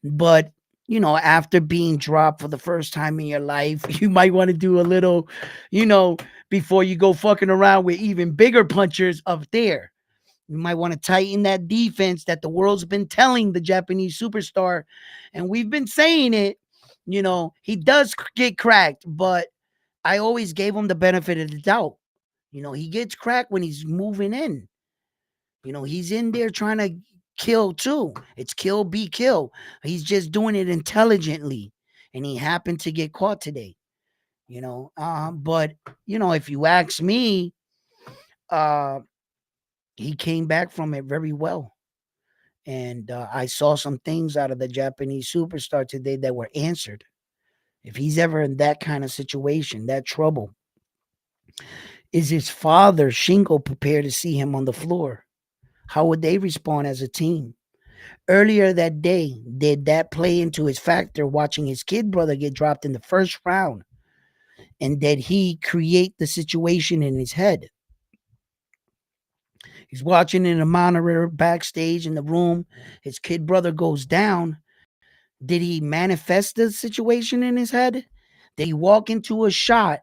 But after being dropped for the first time in your life, you might want to do a little, you know, before you go fucking around with even bigger punchers up there. You might want to tighten that defense that the world's been telling the Japanese superstar, and we've been saying it. He does get cracked, but I always gave him the benefit of the doubt. He gets cracked when he's moving in. He's in there trying to kill too. It's kill, be kill. He's just doing it intelligently, and he happened to get caught today. But if you ask me, uh, he came back from it very well. And I saw some things out of the Japanese superstar today that were answered. If he's ever in that kind of situation, that trouble, is his father, Shingo, prepared to see him on the floor? How would they respond as a team? Earlier that day, did that play into his factor watching his kid brother get dropped in the first round? And did he create the situation in his head? He's watching in a monitor backstage in the room. His kid brother goes down. Did he manifest the situation in his head? Did he walk into a shot,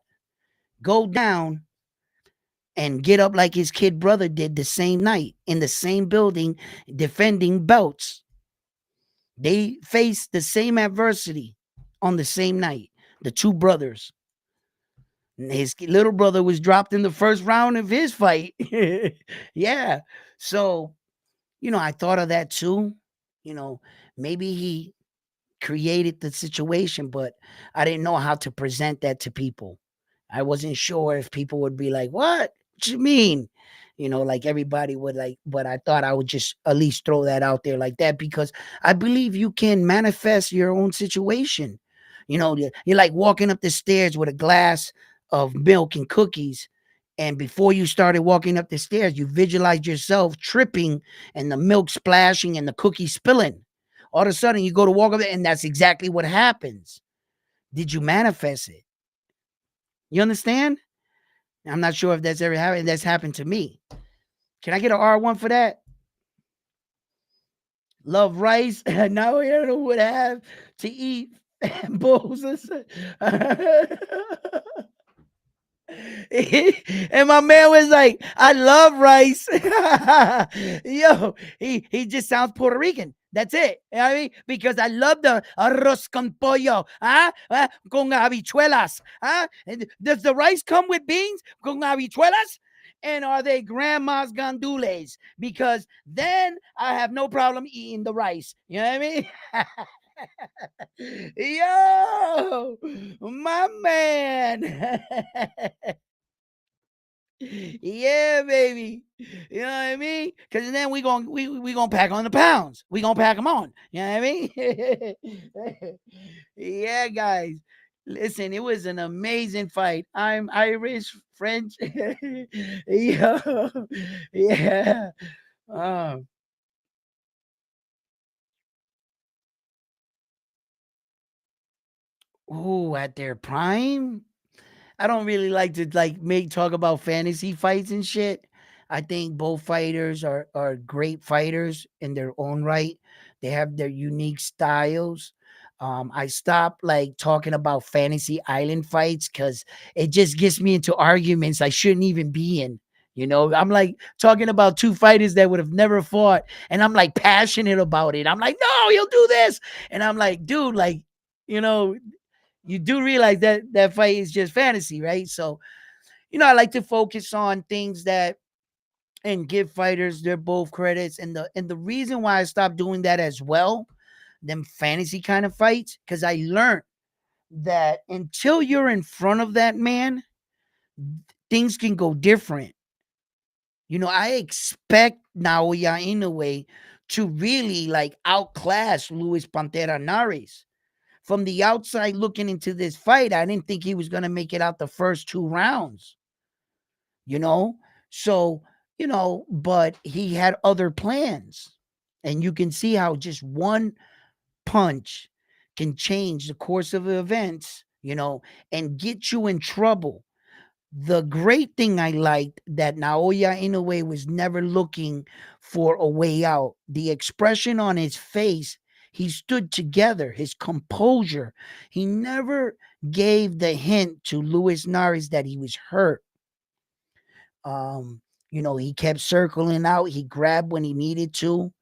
go down, and get up like his kid brother did the same night in the same building, defending belts? They faced the same adversity on the same night, the two brothers. His little brother was dropped in the first round of his fight. Yeah. So, I thought of that too. You know, maybe he created the situation, but I didn't know how to present that to people. I wasn't sure if people would be like, what you mean? Like everybody would like, but I thought I would just at least throw that out there like that because I believe you can manifest your own situation. You're like walking up the stairs with a glass of milk and cookies. And before you started walking up the stairs, you visualized yourself tripping and the milk splashing and the cookie spilling. All of a sudden, you go to walk up there, and that's exactly what happens. Did you manifest it? You understand? I'm not sure if that's ever happened. That's happened to me. Can I get an R1 for that? Love rice. Now we don't know what to have to eat. Bulls. And my man was like, I love rice. Yo, he just sounds Puerto Rican. That's it. You know what I mean? Because I love the arroz con pollo. Huh? Con habichuelas. Huh? Does the rice come with beans? Con habichuelas? And are they grandma's gandules? Because then I have no problem eating the rice. You know what I mean? Yo, my man. Yeah, baby. You know what I mean? Because then we gonna pack on the pounds. We gonna pack them on. You know what I mean? Yeah, guys. Listen, it was an amazing fight. I'm Irish, French. Yo, yeah. Um, at their prime. I don't really like to like make talk about fantasy fights and shit. I think both fighters are great fighters in their own right. They have their unique styles. I stopped like talking about fantasy island fights because it just gets me into arguments I shouldn't even be in. You know, I'm like talking about two fighters that would have never fought, and I'm like passionate about it. I'm like, no, you'll do this, and I'm like, dude, like, you know, you do realize that that fight is just fantasy, right? So, I like to focus on things that and give fighters their both credits. And the reason why I stopped doing that as well, them fantasy kind of fights, because I learned that until you're in front of that man, things can go different. I expect Naoya Inoue to really like outclass Luis Pantera Nares. From the outside looking into this fight, I didn't think he was going to make it out the first two rounds, you know? So, but he had other plans. And you can see how just one punch can change the course of events, and get you in trouble. The great thing I liked that Naoya Inoue was never looking for a way out. The expression on his face, he stood together, his composure. He never gave the hint to Luis Nares that he was hurt. He kept circling out. He grabbed when he needed to.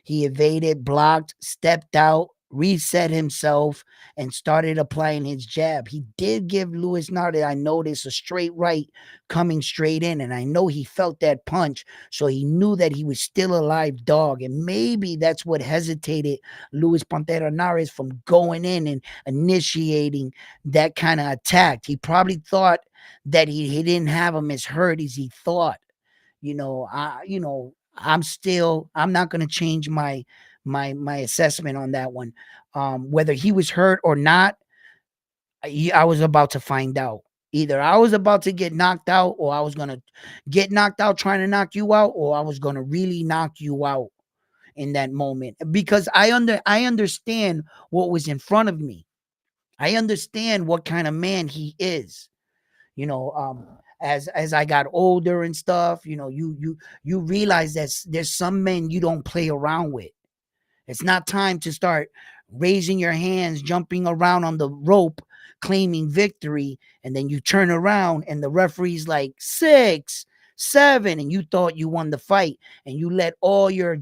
He evaded, blocked, stepped out, reset himself, and started applying his jab. He did give Luis Nardi, I noticed, a straight right coming straight in, and I know he felt that punch, so he knew that he was still a live dog, and maybe that's what hesitated Luis Pantera Nares from going in and initiating that kind of attack. He probably thought that he didn't have him as hurt as he thought. I'm not going to change my assessment on that one. Whether he was hurt or not, I was about to find out. Either I was about to get knocked out, or I was going to get knocked out trying to knock you out, or I was going to really knock you out in that moment, because I understand what was in front of me. I understand what kind of man he is. you know um as I got older and stuff, you realize that there's some men you don't play around with. It's not time to start raising your hands, jumping around on the rope, claiming victory, and then you turn around and the referee's like 6-7, and you thought you won the fight, and you let all your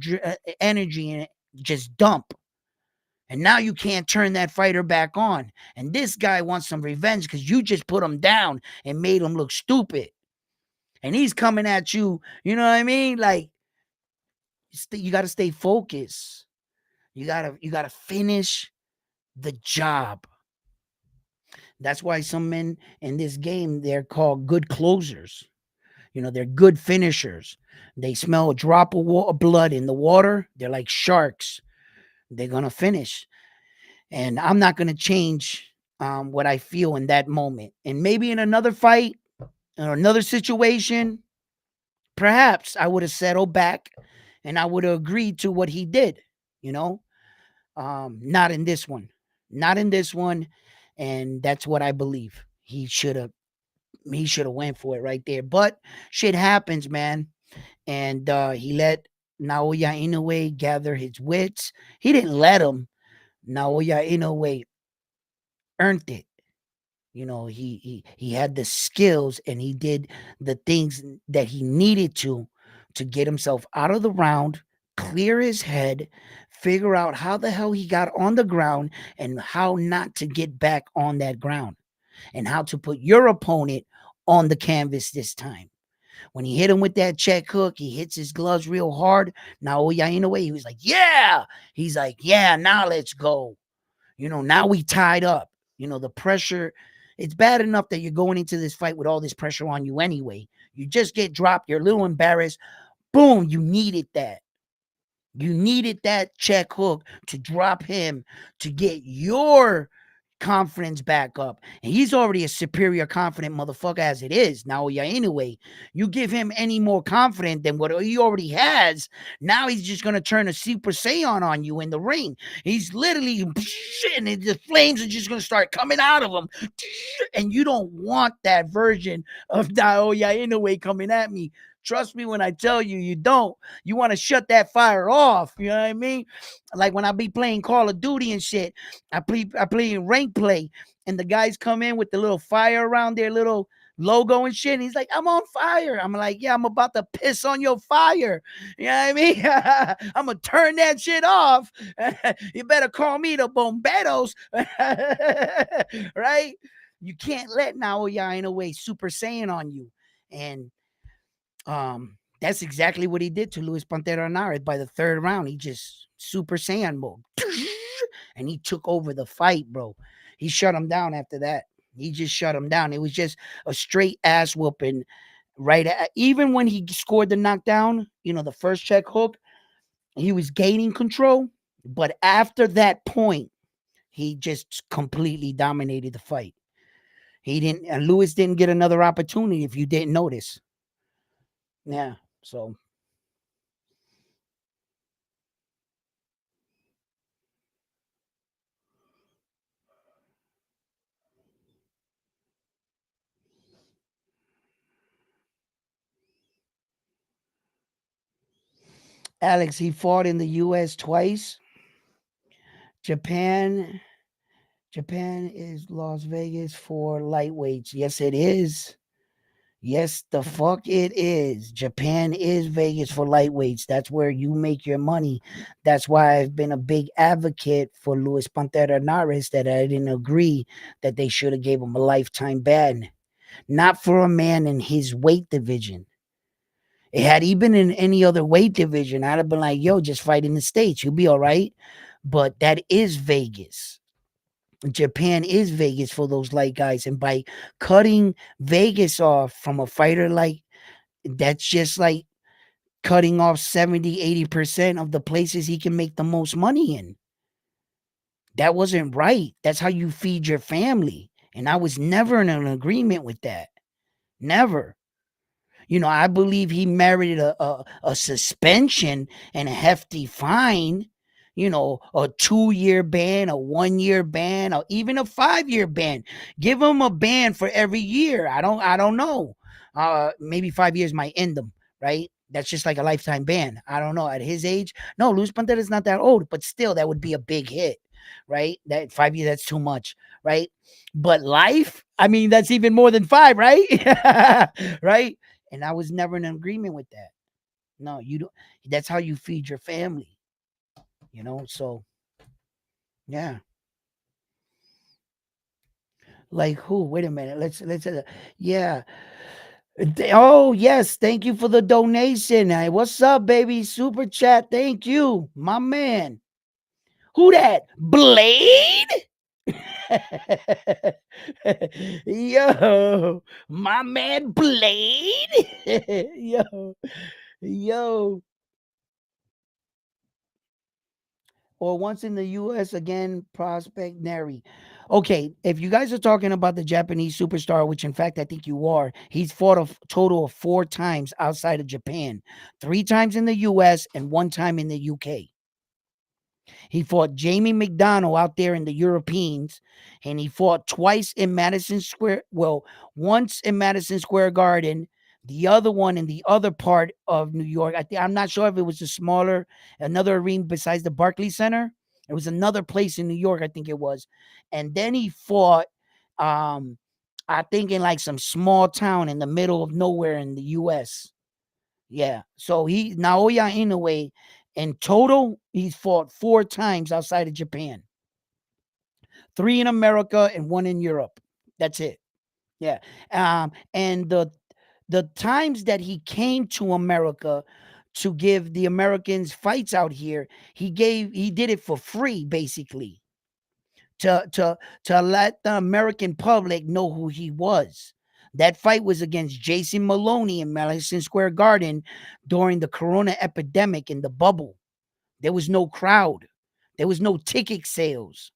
energy in it just dump, and now you can't turn that fighter back on. And this guy wants some revenge because you just put him down and made him look stupid. And he's coming at you. You know what I mean? Like, you got to stay focused. You gotta finish the job. That's why some men in this game, they're called good closers. They're good finishers. They smell a drop of blood in the water, they're like sharks. They're gonna finish. And I'm not going to change what I feel in that moment. And maybe in another fight or another situation, perhaps I would have settled back and I would have agreed to what he did. You know, not in this one, not in this one, and that's what I believe. He should have went for it right there. But shit happens, man. and he let Naoya Inoue gather his wits. He didn't let him. Naoya Inoue earned it. He had the skills and he did the things that he needed to get himself out of the round, clear his head, figure out how the hell he got on the ground and how not to get back on that ground and how to put your opponent on the canvas this time. When he hit him with that check hook, he hits his gloves real hard. Now, in a way, he was like, yeah. He's like, yeah, now let's go. Now we tied up. The pressure, it's bad enough that you're going into this fight with all this pressure on you anyway. You just get dropped. You're a little embarrassed. Boom, you needed that. You needed that check hook to drop him to get your confidence back up. And he's already a superior, confident motherfucker as it is. Now, yeah, anyway, you give him any more confident than what he already has. Now he's just going to turn a Super Saiyan on you in the ring. He's literally, and the flames are just going to start coming out of him. And you don't want that version of Naoya Inoue coming at me. Trust me when I tell you, you don't. You want to shut that fire off. You know what I mean? Like when I be playing Call of Duty and shit, I play in rank play, and the guys come in with the little fire around their little logo and shit. And he's like, I'm on fire. I'm like, yeah, I'm about to piss on your fire. You know what I mean? I'm gonna turn that shit off. You better call me the Bomberos. Right? You can't let Naoya in a way Super Saiyan on you. And that's exactly what he did to Luis Pantera Narez. By the third round, he just Super Saiyan mode. And he took over the fight, bro. He shut him down after that. He just shut him down. It was just a straight ass whooping. Right. Even when he scored the knockdown, the first check hook, he was gaining control. But after that point, he just completely dominated the fight. He didn't, and Lewis didn't get another opportunity if you didn't notice. Yeah. So Alex, he fought in the US twice. Japan Japan is Las Vegas for lightweights. Yes, it is. Yes, the fuck it is. Japan is Vegas for lightweights. That's where you make your money. That's why I've been a big advocate for Luis Pantera Narez that I didn't agree that they should have gave him a lifetime ban. Not for a man in his weight division. It had he been in any other weight division, I'd have been like, yo, just fight in the States. You'll be all right. But that is Vegas. Japan is Vegas for those light guys. And by cutting Vegas off from a fighter like that's just like cutting off 70-80% of the places he can make the most money in. That wasn't right. That's how you feed your family. And I was never in an agreement with that. Never. I believe he merited a suspension and a hefty fine, a 2-year ban, a 1-year ban, or even a 5-year ban. Give him a ban for every year. I don't know. Maybe 5 years might end him, right? That's just like a lifetime ban. I don't know. At his age, no, Luis Pantera is not that old, but still, that would be a big hit, right? That 5 years, that's too much, right? But life, I mean, that's even more than 5, right? Right? And I was never in agreement with that. No, you don't. That's how you feed your family, So, yeah. Like who? Wait a minute. Let's. Yeah. Oh yes. Thank you for the donation. Hey, what's up, baby? Super chat. Thank you, my man. Who that? Blade? Yo, my man Blade. Yo. Or once in the US again, prospect Nery. Okay, if you guys are talking about the Japanese superstar, which in fact I think you are, he's fought a total of 4 times outside of Japan, 3 times in the US and 1 time in the UK. He fought Jamie McDonnell out there in the Europeans, and he fought twice in Madison Square. Well, once in Madison Square Garden, The other one in the other part of New York, I'm not sure if it was a smaller, another arena besides the Barclays Center. It was another place in New York, I think it was. And then he fought, um, I think in like some small town in the middle of nowhere in the U.S. Yeah. So Naoya Inoue, in total, he's fought 4 times outside of Japan. 3 in America and 1 in Europe. That's it. Yeah. And the times that he came to America to give the Americans fights out here, he did it for free, basically, to let the American public know who he was. That fight was against Jason Maloney in Madison Square Garden during the Corona epidemic in the bubble. There was no crowd. There was no ticket sales.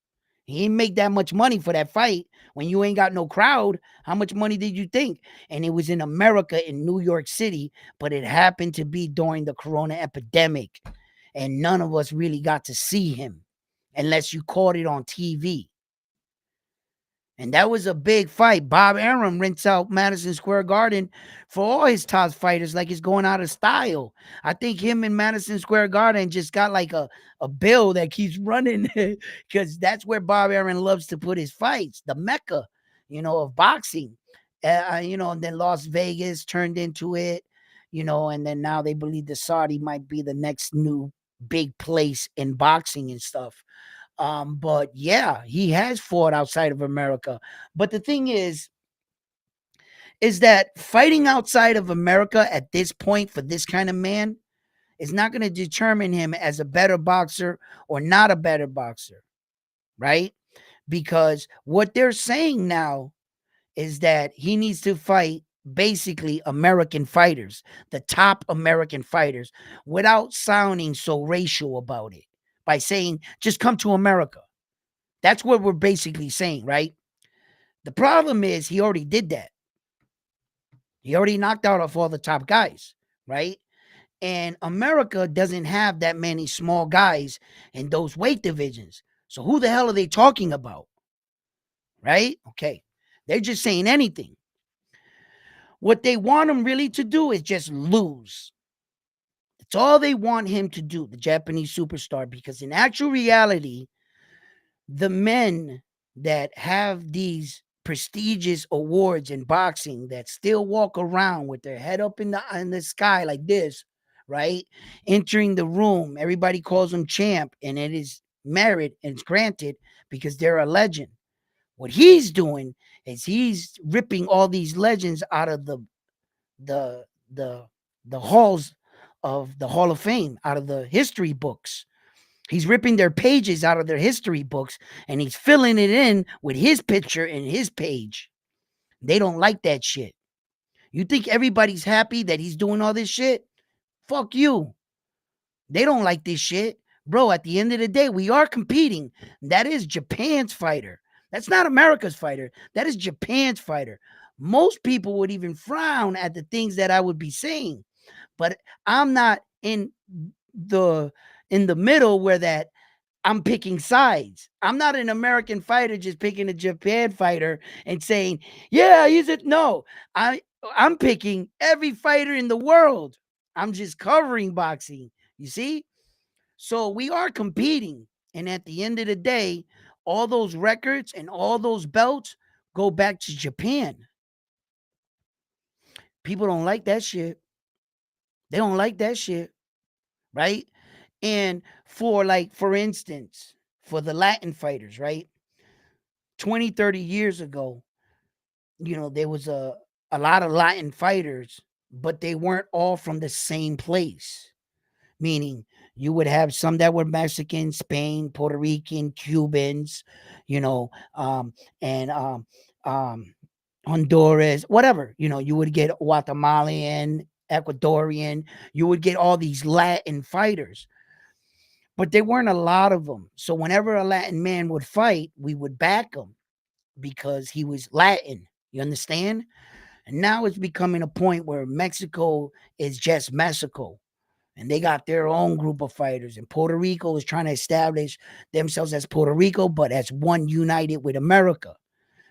He didn't make that much money for that fight. When you ain't got no crowd, how much money did you think? And it was in America, in New York City, but it happened to be during the Corona epidemic. And none of us really got to see him unless you caught it on TV. And that was a big fight. Bob Arum rents out Madison Square Garden for all his top fighters like it's going out of style. I think him and Madison Square Garden just got like a bill that keeps running because that's where Bob Arum loves to put his fights, the mecca, of boxing. And then Las Vegas turned into it, and then now they believe the Saudi might be the next new big place in boxing and stuff. But yeah, he has fought outside of America. But the thing is that fighting outside of America at this point for this kind of man is not going to determine him as a better boxer or not a better boxer, right? Because what they're saying now is that he needs to fight basically American fighters, the top American fighters, without sounding so racial about it, by saying, just come to America. That's what we're basically saying, right? The problem is he already did that. He already knocked out off all the top guys, right? And America doesn't have that many small guys in those weight divisions. So who the hell are they talking about? Right? Okay. They're just saying anything. What they want him really to do is just lose. That's all they want him to do, the Japanese superstar, because in actual reality, the men that have these prestigious awards in boxing that still walk around with their head up in the sky like this, right? Entering the room, everybody calls them champ, and it is merit and it's granted because they're a legend. What he's doing is he's ripping all these legends out of the the the halls of the Hall of Fame, out of the history books. He's ripping their pages out of their history books and he's filling it in with his picture and his page. They don't like that shit. You think everybody's happy that he's doing all this shit? Fuck you. They don't like this shit. Bro, at the end of the day, we are competing. That is Japan's fighter. That's not America's fighter. That is Japan's fighter. Most people would even frown at the things that I would be saying. But I'm not the in the middle where that I'm picking sides. I'm not an American fighter just picking a Japan fighter and saying, "Yeah, he's it." No, I'm picking every fighter in the world. I'm just covering boxing. You see? So we are competing, and at the end of the day, all those records and all those belts go back to Japan. People don't like that shit. They don't like that shit, right? And for instance, for the Latin fighters, right? 20, 30 years ago, there was a lot of Latin fighters, but they weren't all from the same place. Meaning you would have some that were Mexican, Spain, Puerto Rican, Cubans, you know, and um, Honduras, whatever. You would get Guatemalan, Ecuadorian. You would get all these Latin fighters, but there weren't a lot of them. So whenever a Latin man would fight, we would back him because he was Latin. You understand? And now it's becoming a point where Mexico is just Mexico. And they got their own group of fighters. And Puerto Rico is trying to establish themselves as Puerto Rico, but as one united with America.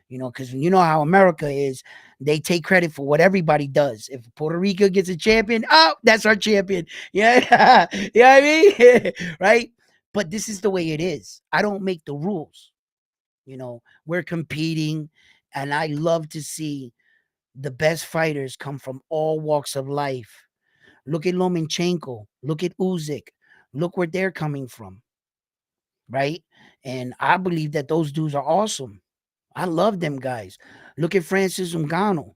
Because you know how America is. They take credit for what everybody does. If Puerto Rico gets a champion, oh, that's our champion. Yeah, yeah, I mean, right? But this is the way it is. I don't make the rules. We're competing, and I love to see the best fighters come from all walks of life. Look at Lomachenko. Look at Usyk. Look where they're coming from, right? And I believe that those dudes are awesome. I love them guys. Look at Francis Ngannou,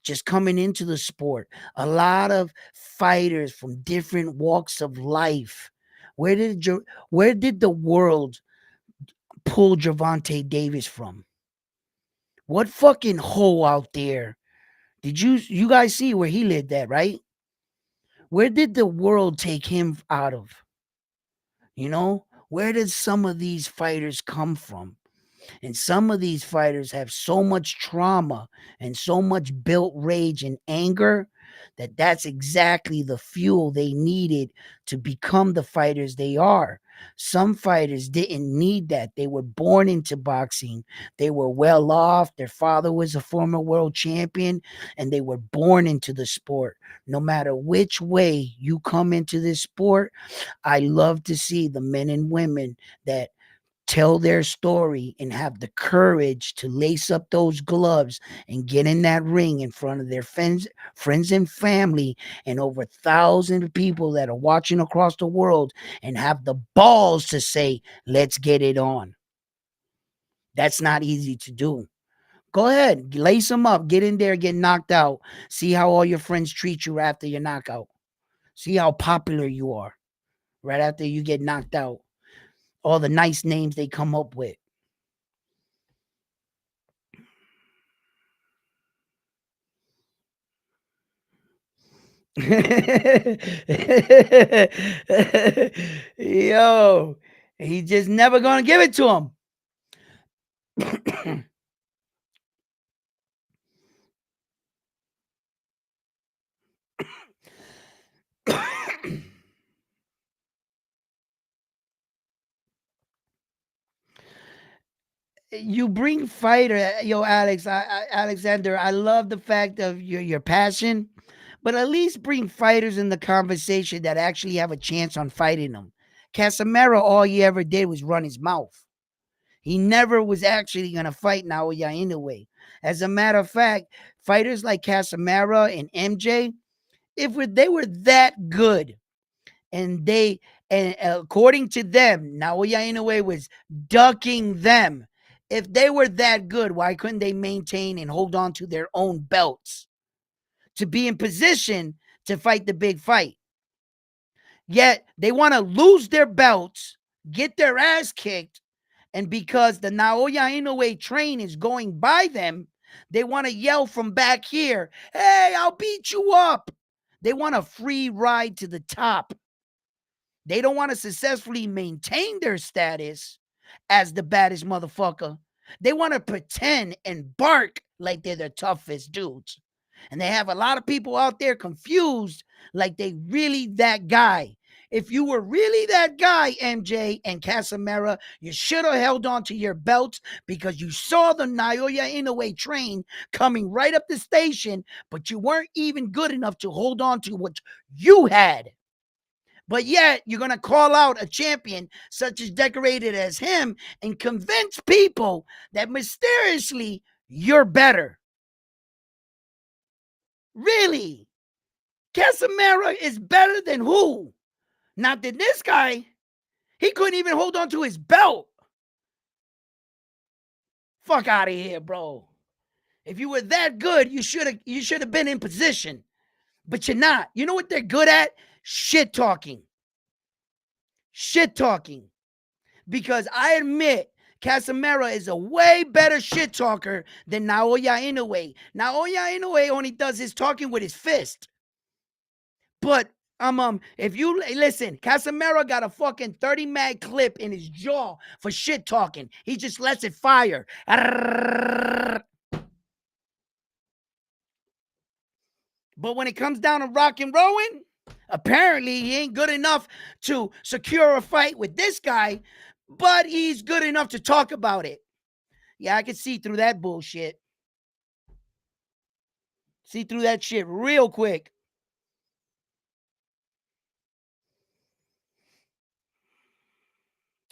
just coming into the sport. A lot of fighters from different walks of life. Where did the world pull Gervonta Davis from? What fucking hole out there? Did you guys see where he lived at, right? Where did the world take him out of? Where did some of these fighters come from? And some of these fighters have so much trauma and so much built rage and anger that that's exactly the fuel they needed to become the fighters they are. Some fighters didn't need that. They were born into boxing. They were well off. Their father was a former world champion, and they were born into the sport. No matter which way you come into this sport, I love to see the men and women that tell their story and have the courage to lace up those gloves and get in that ring in front of their friends and family and over thousands of people that are watching across the world and have the balls to say, let's get it on. That's not easy to do. Go ahead, lace them up, get in there, get knocked out. See how all your friends treat you after your knockout. See how popular you are right after you get knocked out. All the nice names they come up with. Yo, he just never gonna give it to him. You bring fighter, yo, Alexander. I love the fact of your passion, but at least bring fighters in the conversation that actually have a chance on fighting them. Casemiro, all he ever did was run his mouth. He never was actually going to fight Naoya Inoue. As a matter of fact, fighters like Casemiro and MJ, they were that good, and according to them, Naoya Inoue was ducking them. If they were that good, why couldn't they maintain and hold on to their own belts to be in position to fight the big fight? Yet they want to lose their belts, get their ass kicked, and because the Naoya Inoue train is going by them, they want to yell from back here, hey, I'll beat you up. They want a free ride to the top. They don't want to successfully maintain their status as the baddest motherfucker. They want to pretend and bark like they're the toughest dudes. And they have a lot of people out there confused like they really that guy. If you were really that guy, MJ and Casamera, you should have held on to your belts because you saw the Naoya Inoue train coming right up the station, but you weren't even good enough to hold on to what you had. But yet, you're going to call out a champion such as decorated as him and convince people that mysteriously you're better. Really? Casemiro is better than who? Not that this guy, he couldn't even hold on to his belt. Fuck out of here, bro. If you were that good, you should have been in position. But you're not. You know what they're good at? Shit talking. Shit talking. Because I admit Casemiro is a way better shit talker than Naoya Inoue. Naoya Inoue only does his talking with his fist. But if you listen, Casemiro got a fucking 30 mag clip in his jaw for shit talking. He just lets it fire. But when it comes down to rock and rolling, apparently he ain't good enough to secure a fight with this guy, but he's good enough to talk about it. Yeah, I can see through that bullshit. See through that shit real quick.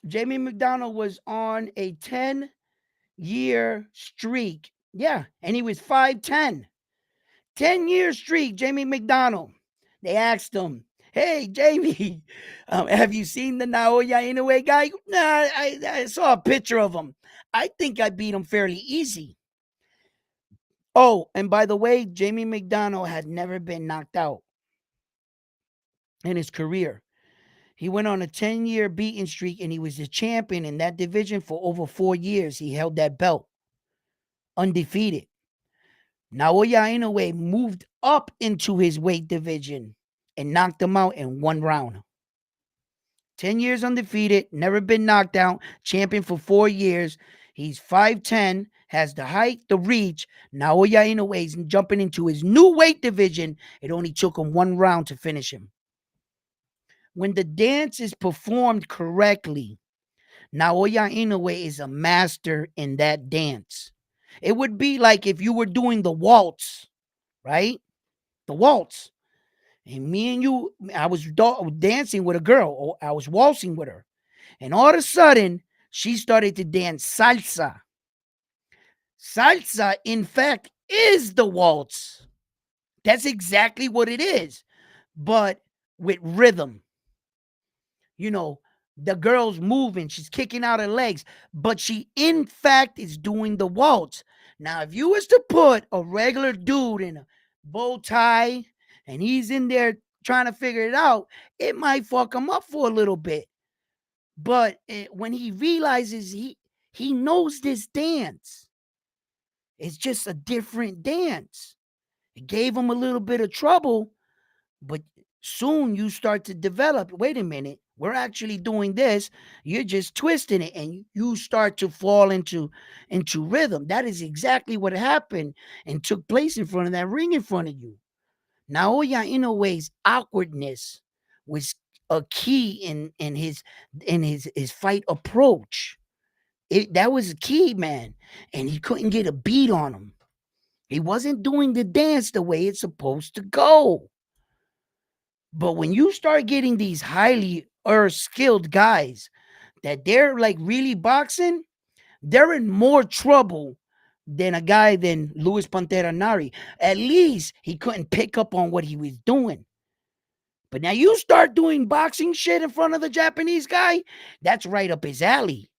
Jamie McDonald was on a 10-year streak. Yeah, and he was 5'10". 10-year streak, Jamie McDonald. They asked him, "Hey, Jamie, have you seen the Naoya Inoue guy?" Nah, I saw a picture of him. I think I beat him fairly easy. Oh, and by the way, Jamie McDonald had never been knocked out in his career. He went on a 10-year beating streak and he was the champion in that division for over 4 years. He held that belt undefeated. Naoya Inoue moved up into his weight division and knocked him out in one round. 10 years undefeated, never been knocked out, champion for 4 years. He's 5'10, has the height, the reach. Naoya Inoue is jumping into his new weight division. It only took him one round to finish him. When the dance is performed correctly, Naoya Inoue is a master in that dance. It would be like if you were doing the waltz, right? The waltz. And me and you, I was dancing with a girl, or I was waltzing with her. And all of a sudden, she started to dance salsa. Salsa, in fact, is the waltz. That's exactly what it is, but with rhythm. You know, the girl's moving, she's kicking out her legs, but she, in fact, is doing the waltz. Now, if you was to put a regular dude in a bow tie and he's in there trying to figure it out, it might fuck him up for a little bit. But when he realizes he knows this dance, it's just a different dance. It gave him a little bit of trouble, but soon you start to develop. Wait a minute, we're actually doing this. You're just twisting it, and you start to fall into rhythm. That is exactly what happened and took place in front of that ring in front of you. Naoya Inoue's awkwardness was a key in his fight approach. That was key, man. And he couldn't get a beat on him. He wasn't doing the dance the way it's supposed to go. But when you start getting these highly skilled guys that they're like really boxing, they're in more trouble than a guy than Luis Pantera Nari. At least he couldn't pick up on what he was doing. But now you start doing boxing shit in front of the Japanese guy, that's right up his alley.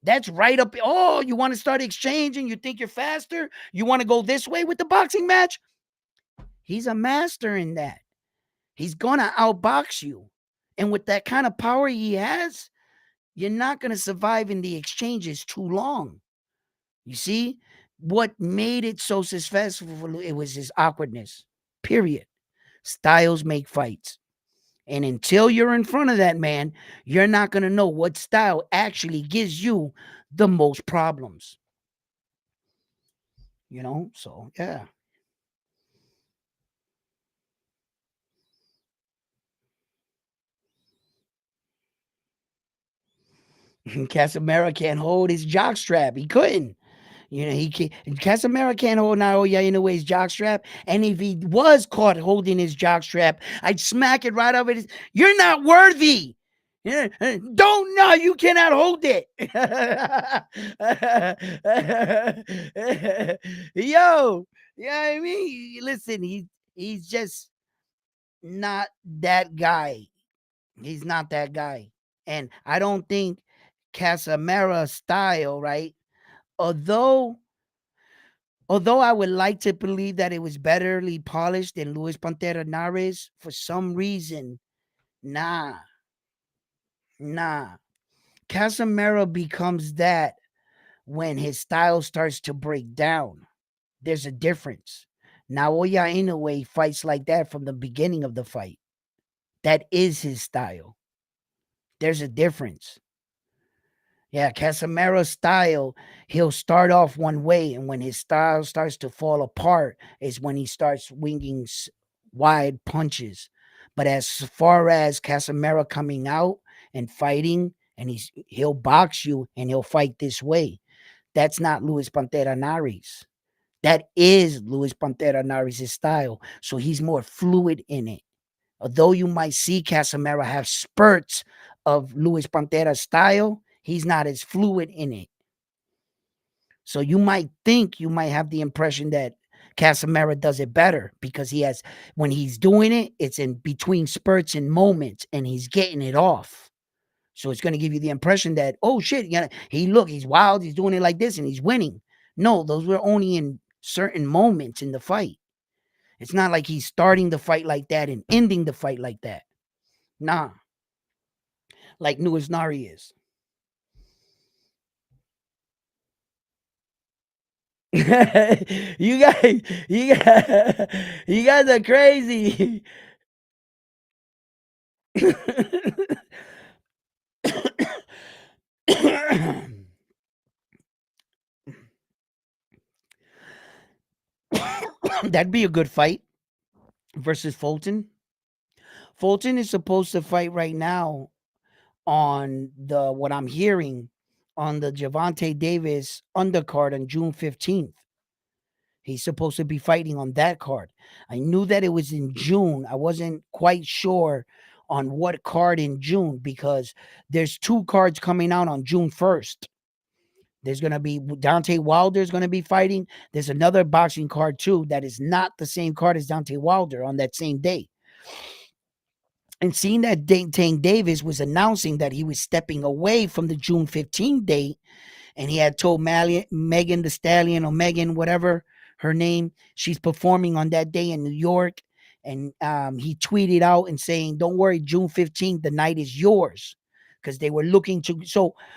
That's right up. Oh, you want to start exchanging? You think you're faster? You want to go this way with the boxing match? He's a master in that. He's going to outbox you. And with that kind of power he has, you're not going to survive in the exchanges too long. You see, what made it so successful, it was his awkwardness, period. Styles make fights. And until you're in front of that man, you're not going to know what style actually gives you the most problems. So yeah. Casemiro can't hold his jockstrap. He couldn't. He can't. Casemiro can't hold Naoya Inoue's jockstrap. And if he was caught holding his jockstrap, I'd smack it right over his. You're not worthy. Don't know. You cannot hold it. Yo, yeah, I mean, listen, he's just not that guy. He's not that guy. And I don't think Casamara's style, right? Although although I would like to believe that it was betterly polished than Luis Pantera Nares, for some reason, nah, nah. Casamaro becomes that when his style starts to break down. There's a difference. Naoya Inoue fights like that from the beginning of the fight. That is his style. There's a difference. Yeah, Casamaro's style, he'll start off one way, and when his style starts to fall apart, is when he starts winging wide punches. But as far as Casamaro coming out and fighting, and he'll box you and he'll fight this way. That's not Luis Pantera Nari's. That is Luis Pantera Nari's style. So he's more fluid in it. Although you might see Casemiro have spurts of Luis Pantera's style, he's not as fluid in it. So you might have the impression that Casemiro does it better because he has when he's doing it, it's in between spurts and moments, and he's getting it off. So it's going to give you the impression that, oh shit, yeah, he's wild, he's doing it like this, and he's winning. No, those were only in certain moments in the fight. It's not like he's starting the fight like that and ending the fight like that. Nah, like Nuis Nari is. you guys, you guys are crazy. That'd be a good fight versus Fulton. Fulton is supposed to fight right now on the what I'm hearing on the Javante Davis undercard on June 15th. He's supposed to be fighting on that card. I knew that it was in June. I wasn't quite sure on what card in June because there's two cards coming out on June 1st. There's going to be Dante Wilder's going to be fighting. There's another boxing card too that is not the same card as Dante Wilder on that same day. And seeing that Tank Davis was announcing that he was stepping away from the June 15th date, and he had told Megan the Stallion or Megan, whatever her name, she's performing on that day in New York. And he tweeted out and saying, "Don't worry, June 15th, the night is yours." Because they were looking to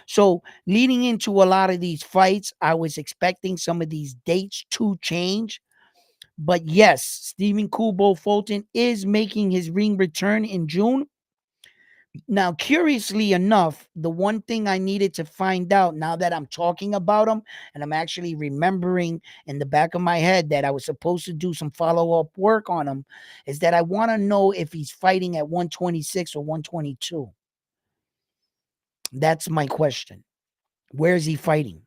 so leading into a lot of these fights, I was expecting some of these dates to change. But yes, Stephen Kubo Fulton is making his ring return in June. Now, curiously enough, the one thing I needed to find out now that I'm talking about him and I'm actually remembering in the back of my head that I was supposed to do some follow up work on him is that I want to know if he's fighting at 126 or 122. That's my question. Where is he fighting?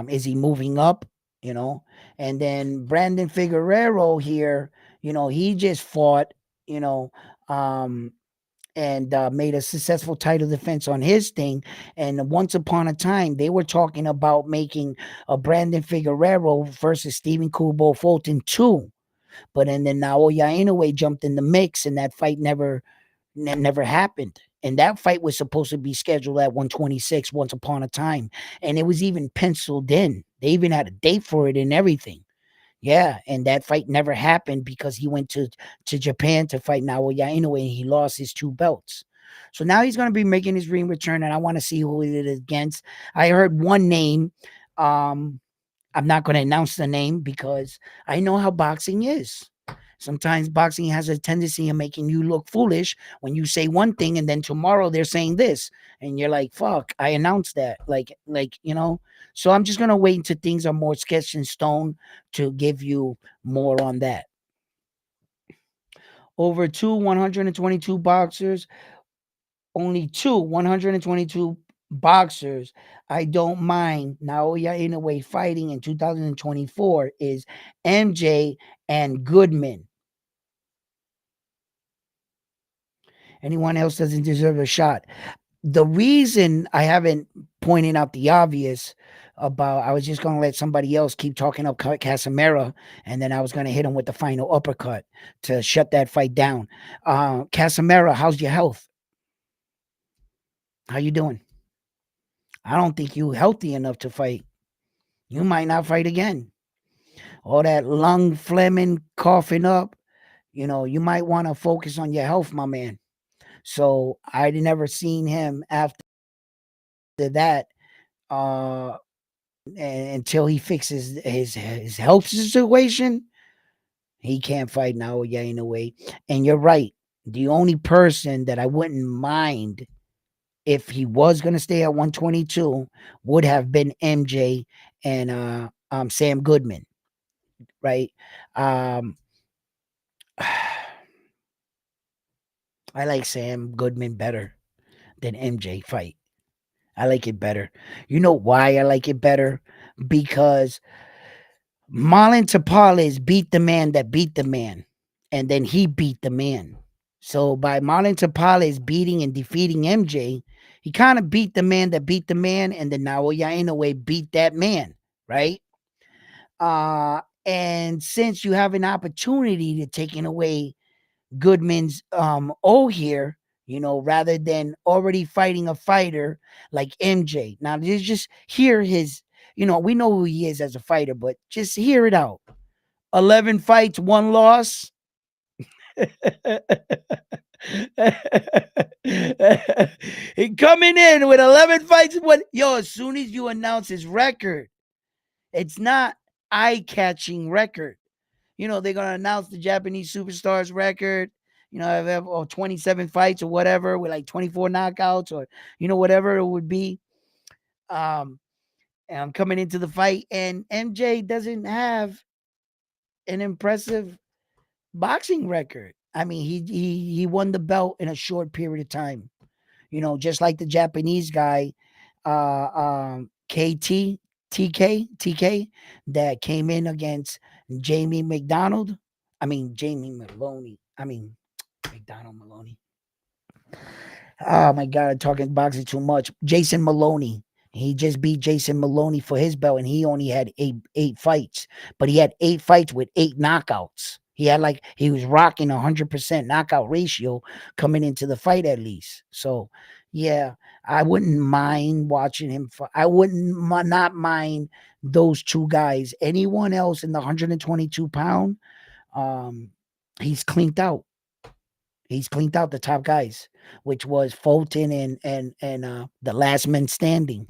Is he moving up? You know, and then Brandon Figueroa here, he just fought, you know, um, and made a successful title defense on his thing. And once upon a time, they were talking about making a Brandon Figueroa versus Stephen Kubo Fulton 2. But then Naoya Inoue jumped in the mix, and that fight never happened. And that fight was supposed to be scheduled at 126 once upon a time. And it was even penciled in. They even had a date for it and everything. Yeah, and that fight never happened because he went to Japan to fight Naoya Inoue, and he lost his two belts. So now he's going to be making his ring return, and I want to see who it is against. I heard one name. Um, I'm not going to announce the name because I know how boxing is. Sometimes boxing has a tendency of making you look foolish when you say one thing and then tomorrow they're saying this and you're like, "Fuck, I announced that." So I'm just going to wait until things are more sketched in stone to give you more on that. Over two 122 boxers, only two 122 boxers I don't mind Naoya Inoue fighting in 2024 is MJ and Goodman. Anyone else doesn't deserve a shot. The reason I haven't pointed out the obvious about I was just going to let somebody else keep talking up Casamera, and then I was going to hit him with the final uppercut to shut that fight down. Casamera, how's your health? How you doing? I don't think you healthy enough to fight. You might not fight again. All that lung phlegming, coughing up, you might want to focus on your health, my man. So I'd never seen him after that uh until he fixes his health situation. He can't fight now, yeah, in a way. And you're right. The only person that I wouldn't mind if he was gonna stay at 122 would have been MJ and Sam Goodman, right? Um I like Sam Goodman better than MJ fight. I like it better. You know why I like it better? Because Marlon Tapales beat the man that beat the man, and then he beat the man. So by Marlon Tapales beating and defeating MJ, he kind of beat the man that beat the man, and then Naoya Inoue beat that man, right? And since you have an opportunity to taking away Goodman's O here, rather than already fighting a fighter like MJ. Now just hear his, we know who he is as a fighter, but just hear it out. 11 fights, one loss. He coming in with 11 fights. What? Yo, as soon as you announce his record, it's not eye-catching record. They're gonna announce the Japanese superstars record. Have 27 fights or whatever with like 24 knockouts or whatever it would be. And I'm coming into the fight, and MJ doesn't have an impressive boxing record. I mean, he won the belt in a short period of time. Just like the Japanese guy, KT TK that came in against Jamie McDonald. I mean Jamie Maloney. I mean McDonald Maloney. Oh my God, I'm talking boxing too much. Jason Maloney. He just beat Jason Maloney for his belt, and he only had eight fights, but he had 8 fights with 8 knockouts. He was rocking 100% knockout ratio coming into the fight at least. So, yeah, I wouldn't mind watching him. I wouldn't not mind those two guys. Anyone else in the 122-pound, um, he's cleaned out. He's cleaned out the top guys, which was Fulton and the last man standing.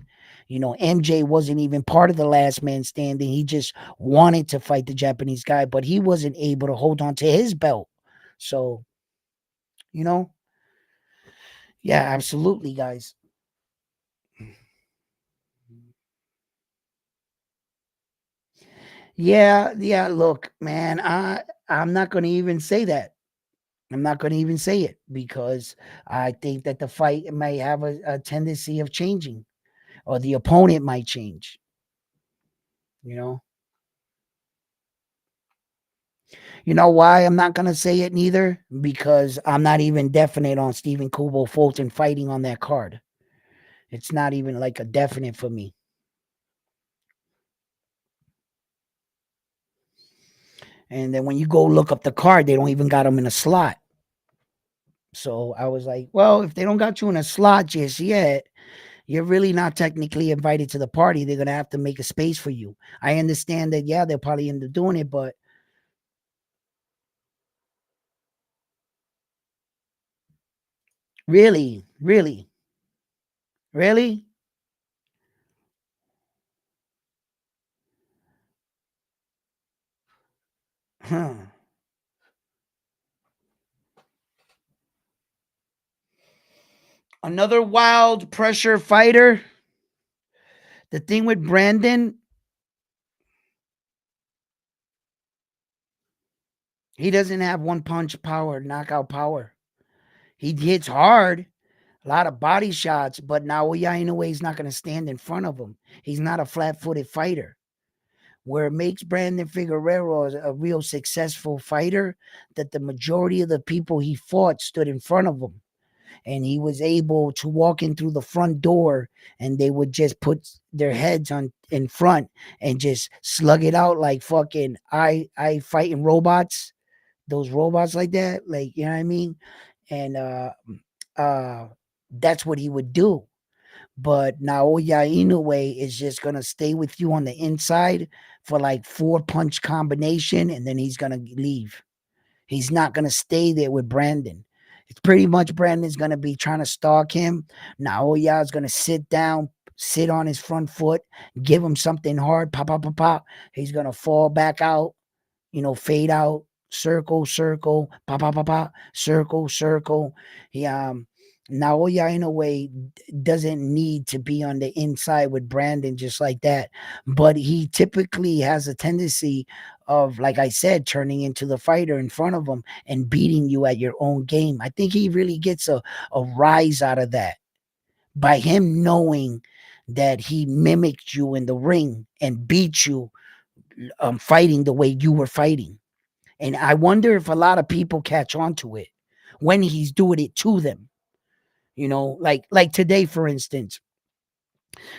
MJ wasn't even part of the last man standing. He just wanted to fight the Japanese guy, but he wasn't able to hold on to his belt. So, you know, yeah, absolutely, guys. Yeah, yeah. Look, man, I'm not going to even say that. I'm not going to even say it because I think that the fight may have a tendency of changing, or the opponent might change. You know, you know why I'm not gonna say it neither? Because I'm not even definite on Stephen Kubo Fulton fighting on that card. It's not even like a definite for me. And then when you go look up the card, they don't even got him in a slot. So I was like, well, if they don't got you in a slot just yet, you're really not technically invited to the party. They're gonna have to make a space for you. I understand that, yeah, they'll probably end up doing it, but really, really, really, huh? Another wild pressure fighter. The thing with Brandon, he doesn't have one punch power, knockout power. He hits hard, a lot of body shots, but Naoya Inoue is not going to stand in front of him. He's not a flat-footed fighter. Where it makes Brandon Figueroa a real successful fighter, that the majority of the people he fought stood in front of him, and he was able to walk in through the front door, and they would just put their heads on in front and just slug it out like fucking I fighting robots, those robots like that, like, you know what I mean? And uh that's what he would do. But Naoya Inoue is just gonna stay with you on the inside for like 4 punch combination, and then he's gonna leave. He's not gonna stay there with Brandon. It's pretty much Brandon's gonna be trying to stalk him. Naoya is gonna sit down, sit on his front foot, give him something hard, pop, pop, pop, pop. He's gonna fall back out, fade out, circle, circle, pa pa pa pa, circle, circle. He Naoya in a way doesn't need to be on the inside with Brandon just like that, but he typically has a tendency of, like I said, turning into the fighter in front of him and beating you at your own game. I think he really gets a rise out of that by him knowing that he mimicked you in the ring and beat you fighting the way you were fighting. And I wonder if a lot of people catch on to it when he's doing it to them. Like today, for instance,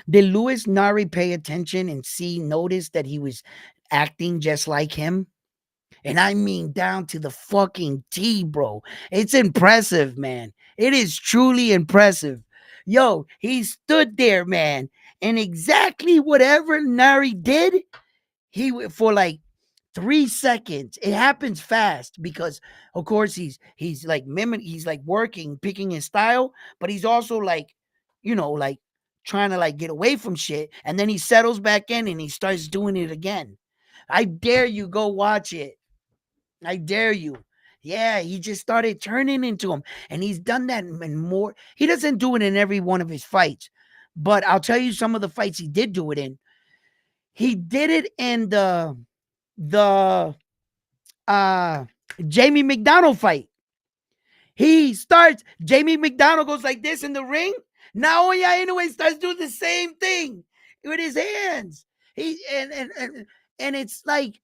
did Louis Nari pay attention and notice that he was acting just like him? And I mean down to the fucking T, bro. It's impressive, man. It is truly impressive. Yo, he stood there, man, and exactly whatever Nari did, for like 3 seconds. It happens fast because, of course, he's like he's like working, picking his style, but he's also like, like trying to like get away from shit, and then he settles back in and he starts doing it again. I dare you go watch it. I dare you. Yeah, he just started turning into him, and he's done that in more. He doesn't do it in every one of his fights, but I'll tell you some of the fights he did do it in. He did it in the uh Jamie McDonald fight. He starts, Jamie McDonald goes like this in the ring. Naoya Inoue starts doing the same thing with his hands. He and it's like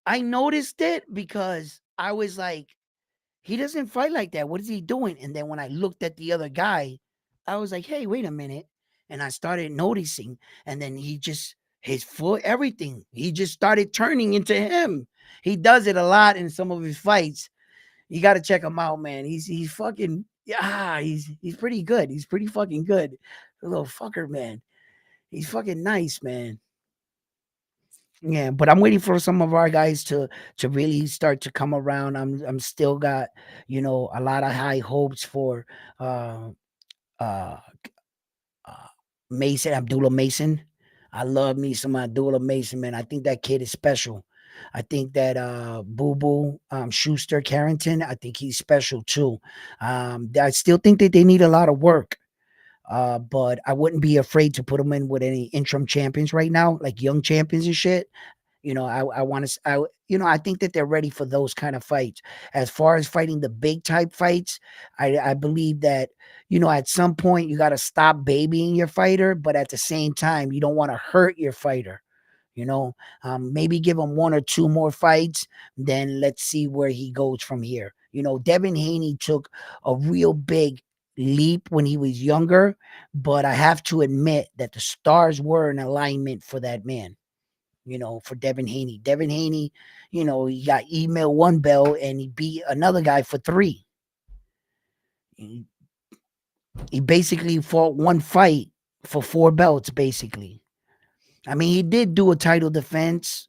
I noticed it because I was like, he doesn't fight like that. What is he doing? And then when I looked at the other guy, I was like, hey, wait a minute. And I started noticing. And then his foot, everything, he just started turning into him. He does it a lot in some of his fights. You got to check him out, man. He's fucking, yeah, he's pretty good. He's pretty fucking good. The little fucker, man. He's fucking nice, man. Yeah, but I'm waiting for some of our guys to really start to come around. I'm still got, a lot of high hopes for uh uh uh Mason, Abdullah Mason. I love me some Abdullah Mason, man. I think that kid is special. I think that Boo Boo Schuster Carrington, I think he's special too. I still think that they need a lot of work. But I wouldn't be afraid to put them in with any interim champions right now, like young champions and shit. I want to, I think that they're ready for those kind of fights. As far as fighting the big type fights, I believe that, at some point you got to stop babying your fighter, but at the same time, you don't want to hurt your fighter. Maybe give him one or two more fights, then let's see where he goes from here. Devin Haney took a real big leap when he was younger, but I have to admit that the stars were in alignment for that man, for Devin Haney. Devin Haney, he got email one belt and he beat another guy for three. He basically fought one fight for four belts, basically. I mean, he did do a title defense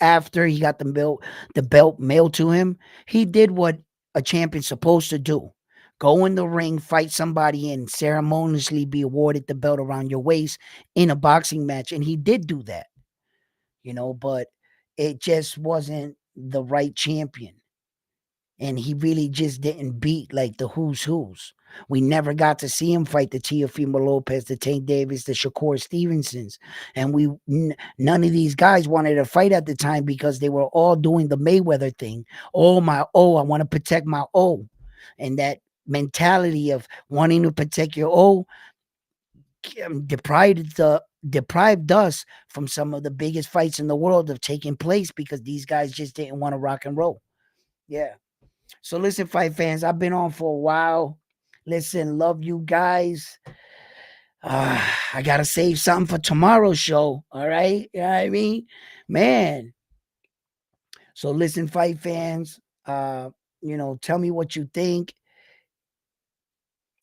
after he got the belt mailed to him. He did what a champion's supposed to do. Go in the ring, fight somebody, and ceremoniously be awarded the belt around your waist in a boxing match. And he did do that, but it just wasn't the right champion. And he really just didn't beat like the who's. We never got to see him fight the Teofimo Lopez, the Tank Davis, the Shakur Stevensons. And none of these guys wanted to fight at the time because they were all doing the Mayweather thing. Oh, my I want to protect my And that mentality of wanting to protect your deprived us from some of the biggest fights in the world of taking place because these guys just didn't want to rock and roll. Yeah. So listen, fight fans, I've been on for a while. Listen, love you guys. I gotta save something for tomorrow's show. All right. You know what I mean? Man. So listen, fight fans. Tell me what you think.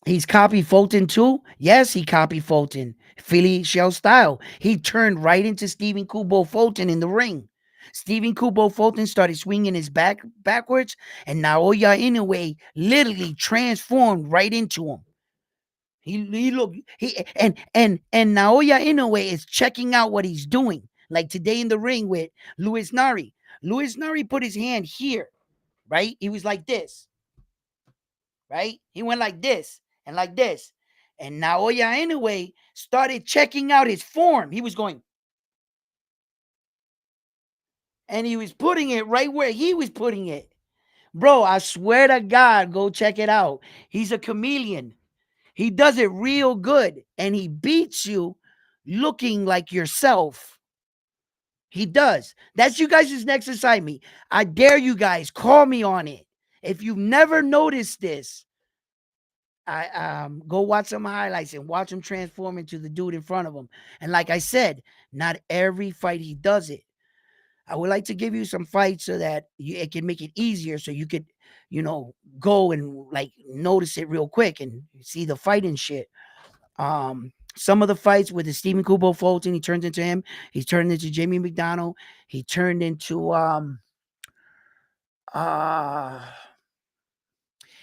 He's copied Fulton too. Yes, he copied Fulton. Philly shell style. He turned right into Stephen Kubo Fulton in the ring. Stephen Kubo Fulton started swinging his back backwards, and Naoya Inoue literally transformed right into him. He looked he and Naoya Inoue is checking out what he's doing. Like today in the ring with Louis Nari. Louis Nari put his hand here, right? He was like this, right? He went like this and like this. And Naoya Inoue started checking out his form. He was going, and he was putting it right where he was putting it. Bro, I swear to God, go check it out. He's a chameleon. He does it real good, and he beats you looking like yourself. He does. That's you guys' next assignment. I dare you guys, call me on it. If you've never noticed this, I go watch some highlights and watch him transform into the dude in front of him. And like I said, not every fight he does it. I would like to give you some fights so that it can make it easier, so you could, go and like notice it real quick and see the fight and shit. Some of the fights with the Stephen Kubo Fulton, he turns into him. He's turned into Jamie McDonald. He turned into uh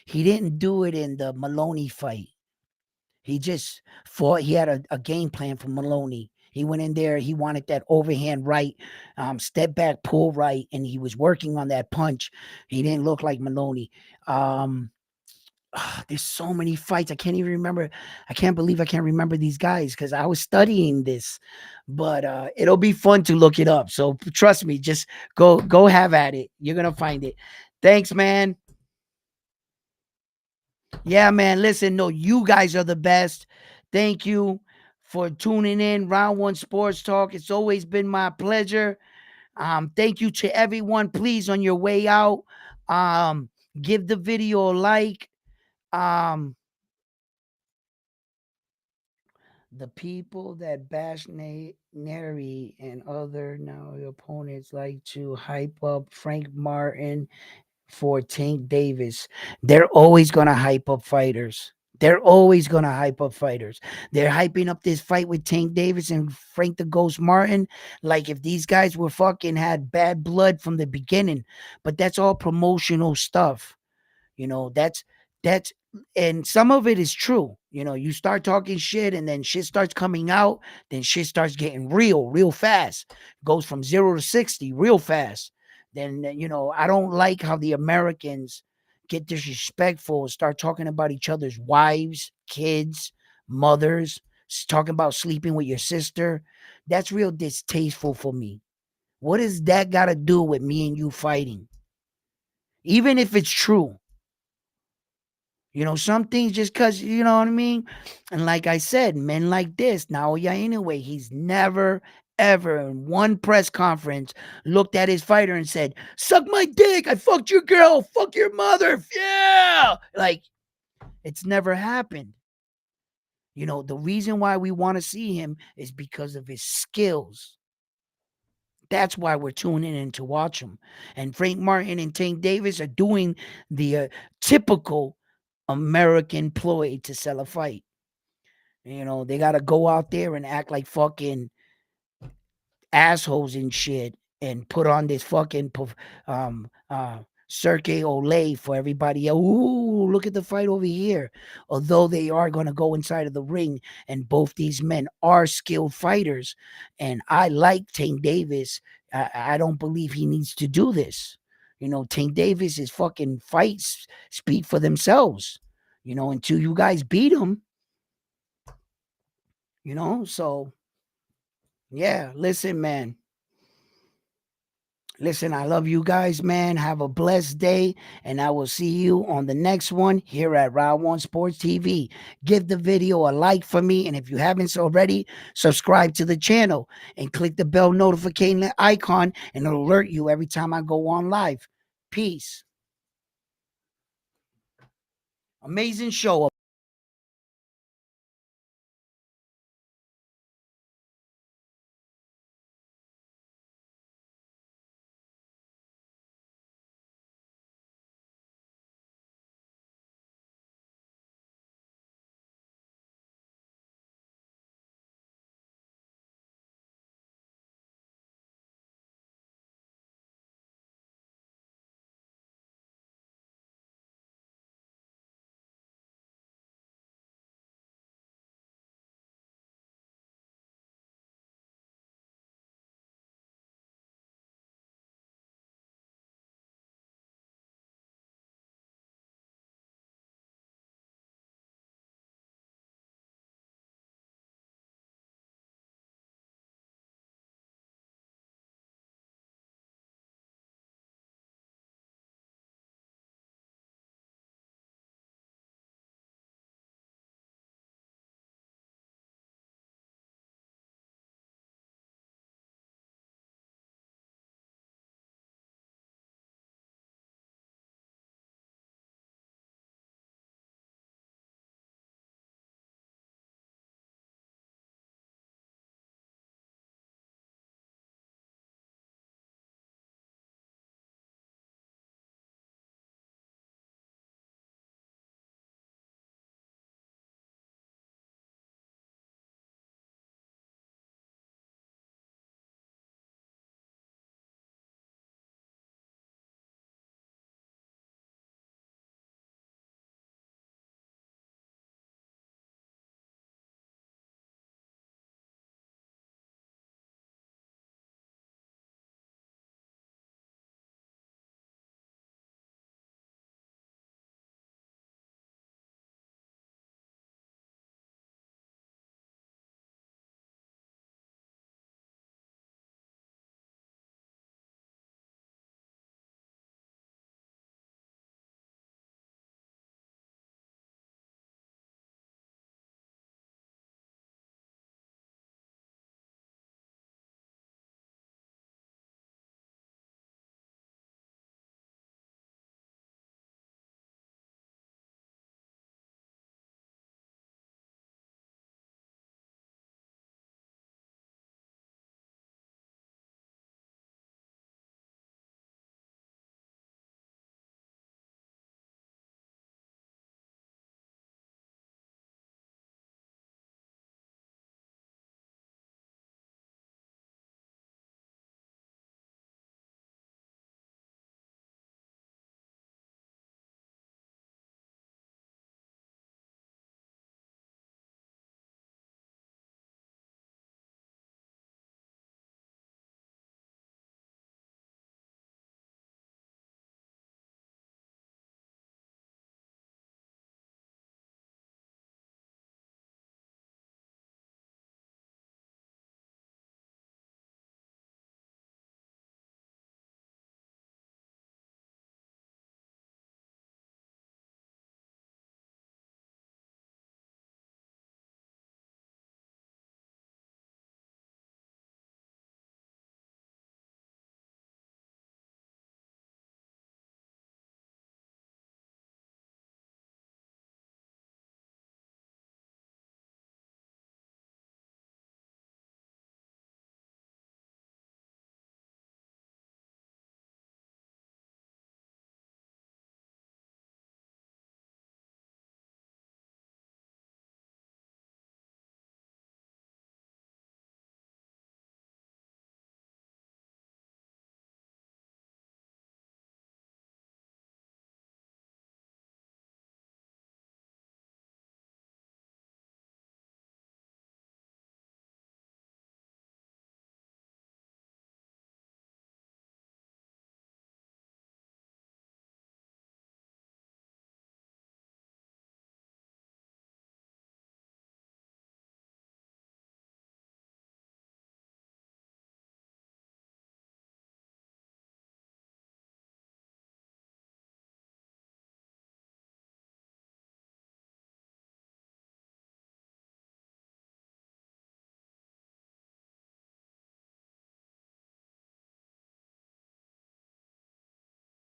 he didn't do it in the Maloney fight. He just fought. He had a game plan for Maloney. He went in there. He wanted that overhand right, step back, pull right, and he was working on that punch. He didn't look like Maloney. There's so many fights. I can't even remember. I can't believe I can't remember these guys because I was studying this. But it'll be fun to look it up. So trust me, just go have at it. You're gonna find it. Thanks, man. Yeah, man. Listen, no, you guys are the best. Thank you for tuning in. Round One Sports Talk. It's always been my pleasure. Thank you to everyone. Please, on your way out, um, give the video a like. Um, the people that bash Nery and other now opponents like to hype up Frank Martin for Tank Davis. They're always gonna hype up fighters. They're always gonna hype up fighters. They're hyping up this fight with Tank Davis and Frank the Ghost Martin, like if these guys were fucking had bad blood from the beginning. But that's all promotional stuff. That's and some of it is true. You start talking shit and then shit starts coming out, then shit starts getting real fast. Goes from 0 to 60 real fast. Then I don't like how the Americans get disrespectful and start talking about each other's wives, kids, mothers, talking about sleeping with your sister. That's real distasteful for me. What does that got to do with me and you fighting? Even if it's true. Some things just because, you know what I mean? And like I said, men like this, Naoya Inoue, he's never, ever in one press conference looked at his fighter and said, suck my dick. I fucked your girl. Fuck your mother. Yeah. Like, it's never happened. The reason why we want to see him is because of his skills. That's why we're tuning in to watch him. And Frank Martin and Tank Davis are doing the typical American ploy to sell a fight. They got to go out there and act like fucking assholes and shit and put on this fucking um uh Cirque Olay for everybody else. Ooh, look at the fight over here. Although they are going to go inside of the ring, and both these men are skilled fighters, and I like Tank Davis. I don't believe he needs to do this. Tank Davis, his fucking fights speak for themselves. Until you guys beat him. So yeah, listen, man. Listen, I love you guys, man. Have a blessed day, and I will see you on the next one here at Round One Sports TV. Give the video a like for me, and if you haven't already, subscribe to the channel and click the bell notification icon, and it'll alert you every time I go on live. Peace. Amazing show.